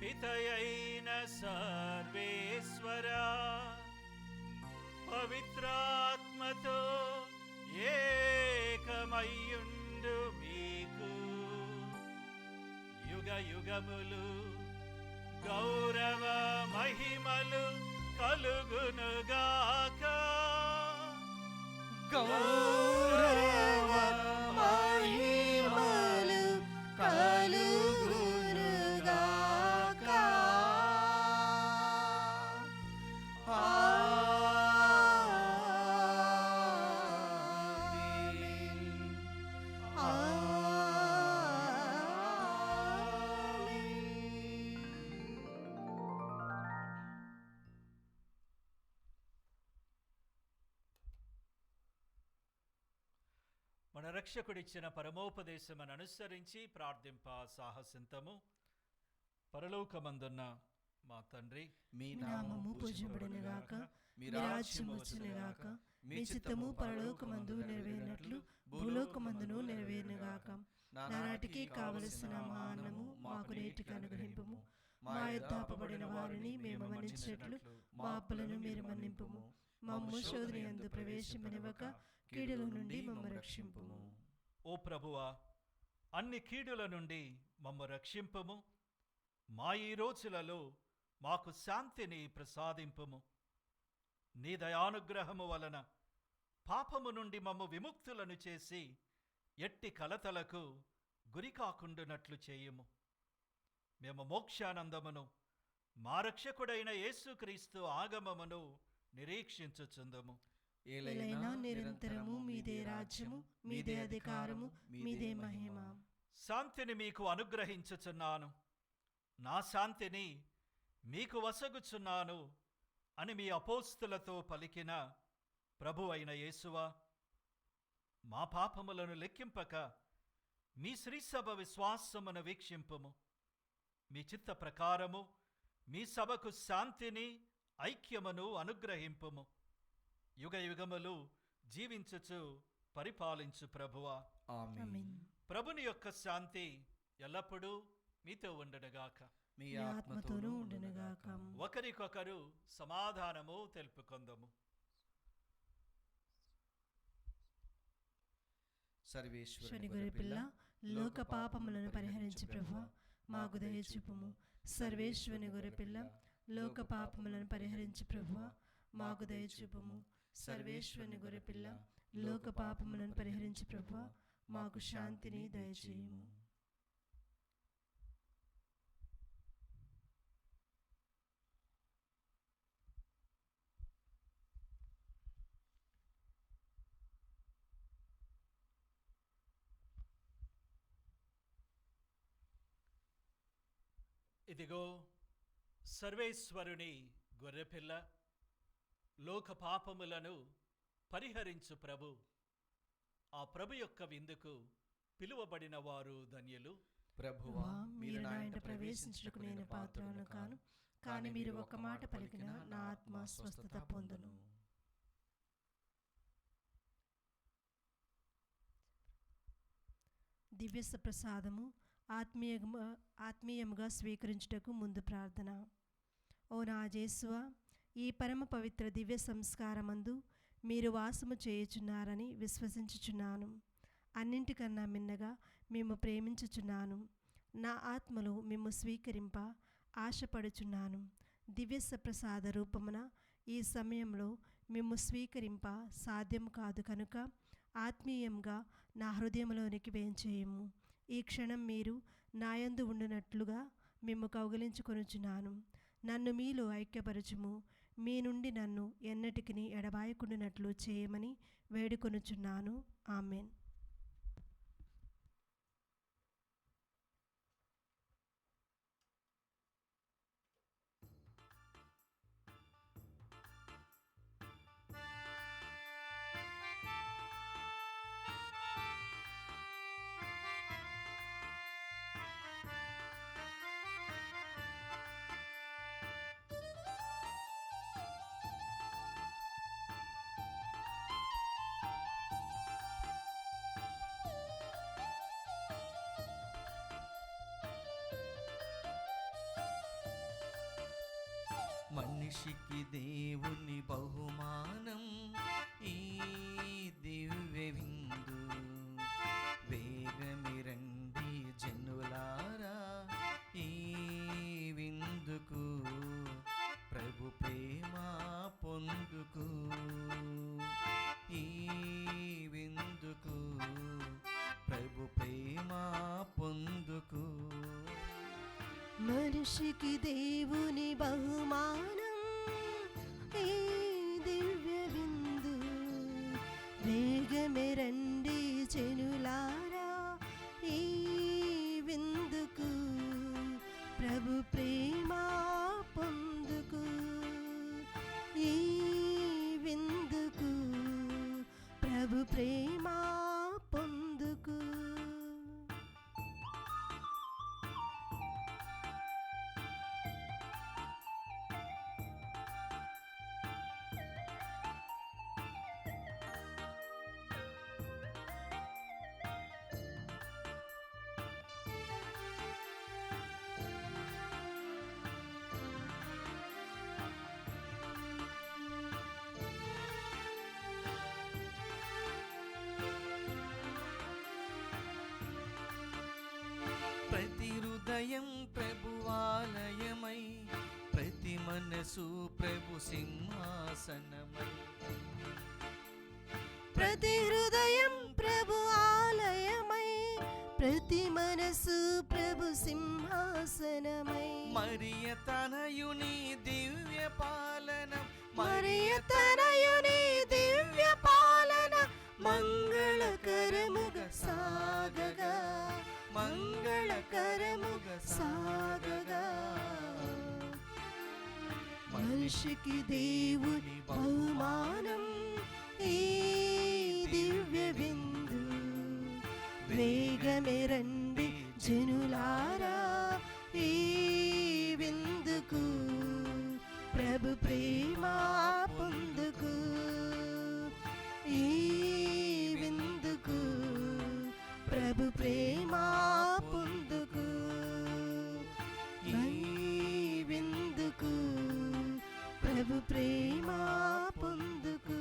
పితయైన సర్వేశ్వరా, పవిత్రాత్మతో ఏకమయ్యుండు యుగ యుగములు గౌరవ మహిమలు కలుగునుగాక.
గౌరవ మహిమలు కలుగునుగాక.
మన రక్షకుడిచ్చిన పరమోపదేశమును అనుసరించి ప్రార్థింప సాహసింతము. పరలోకమందున్న మా తండ్రి,
మీ
నామము పూజింపబడునుగాక, మీ రాజ్యము వచ్చునుగాక, మీ చిత్తము పరలోకమందు నెరవేరినట్లు భూలోకమందును నెరవేరునుగాక. నానాటికి కావలసిన మా అన్నము మాకు నేటికి అనుగ్రహింపుము. మా యొద్ద అప్పబడిన వారిని మేము మన్నించినట్లు మా అప్పులను మీరు మన్నింపుము. మమ్ము శోధన యందు ప్రవేశింపనివ్వక కీడుల నుండి మమ్ము రక్షింపుము.
ఓ ప్రభువా, అన్ని కీడుల నుండి మమ్ము రక్షింపుము. మా ఈ రోజులలో మాకు శాంతిని ప్రసాదింపుము. నీ దయానుగ్రహము వలన పాపము నుండి మమ్ము విముక్తులను చేసి ఎట్టి కలతలకు గురి కాకుండునట్లు చేయుము. మేము మోక్షానందమును మా రక్షకుడైన యేసుక్రీస్తు ఆగమమును నిరీక్షించుచుందము.
ఏలైనా నిరంతరము మీదే రాజ్యము, మీదే అధికారము, మీదే మహిమ.
శాంతిని మీకు అనుగ్రహించుచున్నాను, నా శాంతిని మీకు వసగుచున్నాను అని మీ అపోస్తులతో పలికిన ప్రభు అయిన యేసువా, మా పాపములను లెక్కింపక మీ శ్రీసభ విశ్వాసమును వీక్షింపుము. మీ చిత్త ప్రకారము మీ సభకు శాంతిని ఐక్యమును అనుగ్రహింపుము. యుగ యుగములు జీవించుచు పరిపాలించు ప్రభువా.
ఆమేన్.
ప్రభుని యొక్క శాంతి ఎల్లప్పుడూ మీతో ఉండునుగాక.
మీ
మీ ఆత్మతోనూ ఉండునుగాక.
ఒకరికొకరు సమాధానము తెలుపుకొందము.
శని గొర్రెపిల్ల, లోక పాపములను పరిహరించి ప్రభువా మాకు దయచూపుము. సర్వేశ్వని గొర్రెపిల్ల, లోక పాపములను పరిహరించి ప్రభువా మాకు దయచూపుము. సర్వేశ్వని గొర్రెపిల్ల, లోక పాపములను పరిహరించి ప్రభువా మాకు శాంతిని దయచేయుము.
ఇదిగో సర్వేశ్వరుని గొర్రెపిల్ల, లోక పాపములను పరిహరించు ప్రభు. ఆ ప్రభు యొక్క విందుకు పిలువబడిన వారు ధన్యులు.
ప్రభువా,
మీరు నా ఇంట ప్రవేశించుటకు నేను పాత్రను కాను, కానీ మీరు ఒక మాట పలికిన నా ఆత్మ స్వస్థత పొందును. దివ్య ప్రసాదము ఆత్మీయముగా స్వీకరించుటకు ముందు ప్రార్థన. ఓ నా యేసువా, ఈ పరమ పవిత్ర దివ్య సంస్కారమందు మీరు వాసము చేయుచున్నారని విశ్వసించుచున్నాను. అన్నింటికన్నా మిన్నగా మేము ప్రేమించుచున్నాను. నా ఆత్మలో మేము స్వీకరింప ఆశపడుచున్నాను. దివ్య ప్రసాద రూపమున ఈ సమయంలో మేము స్వీకరింప సాధ్యం కాదు కనుక ఆత్మీయంగా నా హృదయంలోనికి వేంచేయము. ఈ క్షణం మీరు నాయందు ఉండునట్లుగా మేము కౌగిలించుకొనుచున్నాను. నన్ను మీలో ఐక్యపరచుము. మీ నుండి నన్ను ఎన్నటికిని ఎడబాయకుండునట్లు చేయమని వేడుకొనుచున్నాను. ఆమెన్.
మనిషికి దేవుని బహుమానం ఈ దివ్య విందు. వేగమిరండి జనులారా,
మనిషికి దేవుని బహుమానం ఈ దివ్య విందు. వేగమే రండి జనులారా ఈ విందుకు, ప్రభు ప్రేమ పొందుకు. ఈ విందుకు ప్రభు ప్రేమ పొందుకు.
ప్రతి హృదయం ప్రభువాలయమై, ప్రతి మనసు ప్రభు సింహాసనమై.
ప్రతి హృదయం ప్రభు ఆలయమై, ప్రతి మనసు ప్రభు సింహాసనమై.
మరియ తనయుని దివ్య పాలన,
మరియ తనయుని దివ్య పాలన మంగళకరముగా సాగగా, మంగళకరముగా సాగగా. మనిషికి దేవుని బహుమానం ఈ దివ్య విందు. వేగమే రండి జనులారా ఈ విందుకు, ప్రభు ప్రేమ పొందుకు. ఈ విందుకు ప్రభు ప్రేమ పొందుకు. ఈ విందుకు ప్రభు ప్రేమ పొందుకు.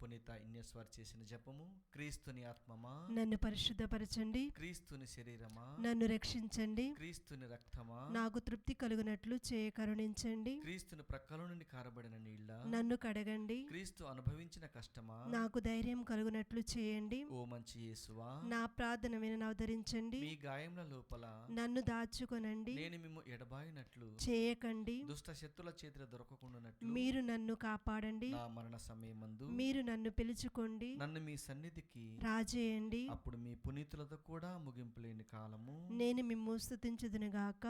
పునీత ఇన్యస్వార్ చేసిన జపము. క్రీస్తుని ఆత్మమా
నన్ను పరిశుద్ధపరచండి,
క్రీస్తుని శరీరమా
నన్ను రక్షించండి,
క్రీస్తుని రక్తమా
నాకు తృప్తి కలుగునట్లు చేయ కరుణించండి.
క్రీస్తుని ప్రక్కల నుండి కారబడిన నీళ్ళ,
నన్ను కడగండి,
క్రీస్తు అనుభవించిన కష్టమా
నాకు ధైర్యం కలుగునట్లు చేయండి.
ఓ మంచి యేసువా,
నా ప్రార్థన వినని అవతరించండి,
మీ గాయముల లోపల
నన్ను దాచుకొనండి.
నేను మిమ్ము ఎడబాయినట్లు,
చేయకండి,
దుష్ట శక్తుల చేతిలో దొరకకుండానట్లు,
మీరు నన్ను కాపాడండి.
నా మరణ సమయమందు
మీరు నన్ను పిలుచుకోండి,
నన్ను మీ సన్నిధికి
రాజేయండి.
అప్పుడు మీ పునీతులతో కూడా ముగింపు లేని కాలము
నేను మిమ్ము స్తుతించుదునుగాక.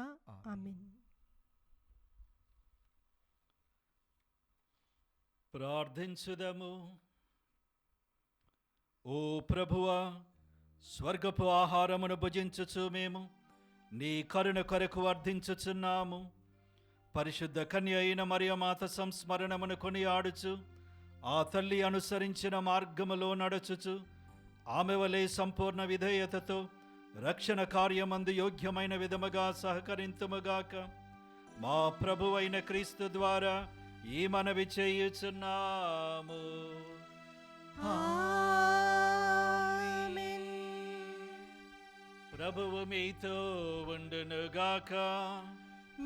ఆమేన్.
ప్రార్థించుదము. ఓ ప్రభువా, స్వర్గపు ఆహారమును భుజించుచు మేము నీ కరుణ కొరకు వర్ధించుచున్నాము. పరిశుద్ధ కన్య అయిన మరియమాత సంస్మరణమును కొనియాడుచు, ఆ తల్లి అనుసరించిన మార్గములో నడుచుచు, ఆమె వలె సంపూర్ణ విధేయతతో రక్షణ కార్యమందు యోగ్యమైన విధముగా సహకరింతుముగాక. మా ప్రభువైన క్రీస్తు ద్వారా ఈ మనవి చేయుచున్నాము.
ఆమేన్.
ప్రభువు మీతో ఉండునుగాక.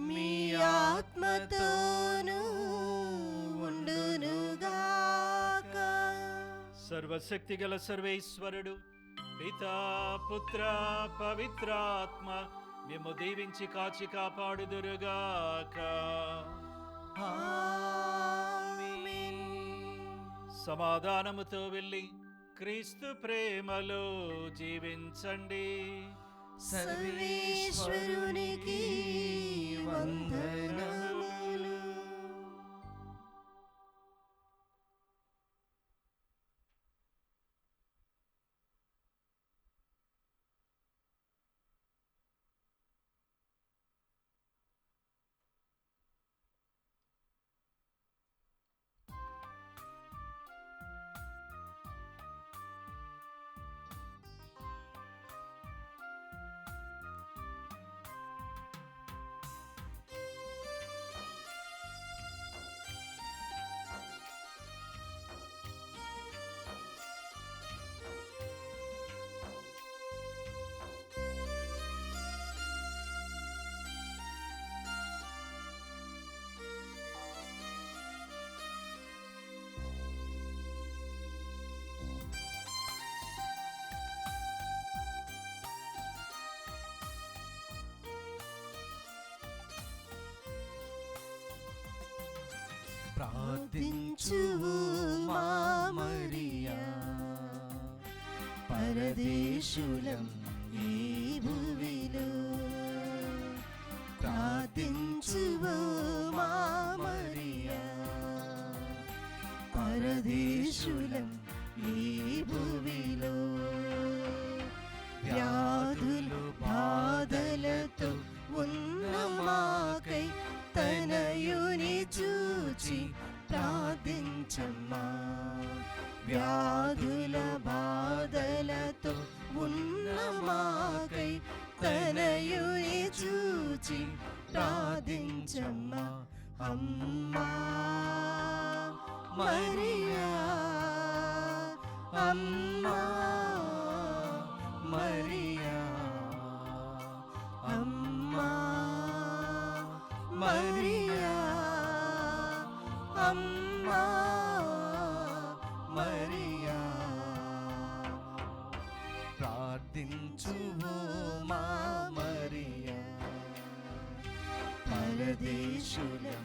మీ ఆత్మతోనూ ఉండునుగాక.
సర్వశక్తిగల సర్వేశ్వరుడు పితా పుత్ర పవిత్రాత్మ మేము దీవించి కాచి కాపాడుదురుగాక.
ఆమేన్.
సమాధానముతో వెళ్ళి క్రీస్తు ప్రేమలో జీవించండి.
సర్వేశ్వరునికి వందనములు.
ప్రార్థించువు మా మరియా, పరదేశులం ఈ భూమిలో. ప్రార్థించువు మా మరియా, పరదేశులం ఈ భూమిలో. వ్యాధులు బాధలతో ఉన్న మాకై తనయుని చూచి ప్రార్థించమ్మా. వ్యాధుల బాధలతో ఉన్న మాకై తనయుని చూచి ప్రార్థించమ్మా. అమ్మా మరియా, అమ్మా మరియా, అమ్మా మరియా, అమ్మా మరియా. ప్రార్థించువు మా మరియా, పరదేశులం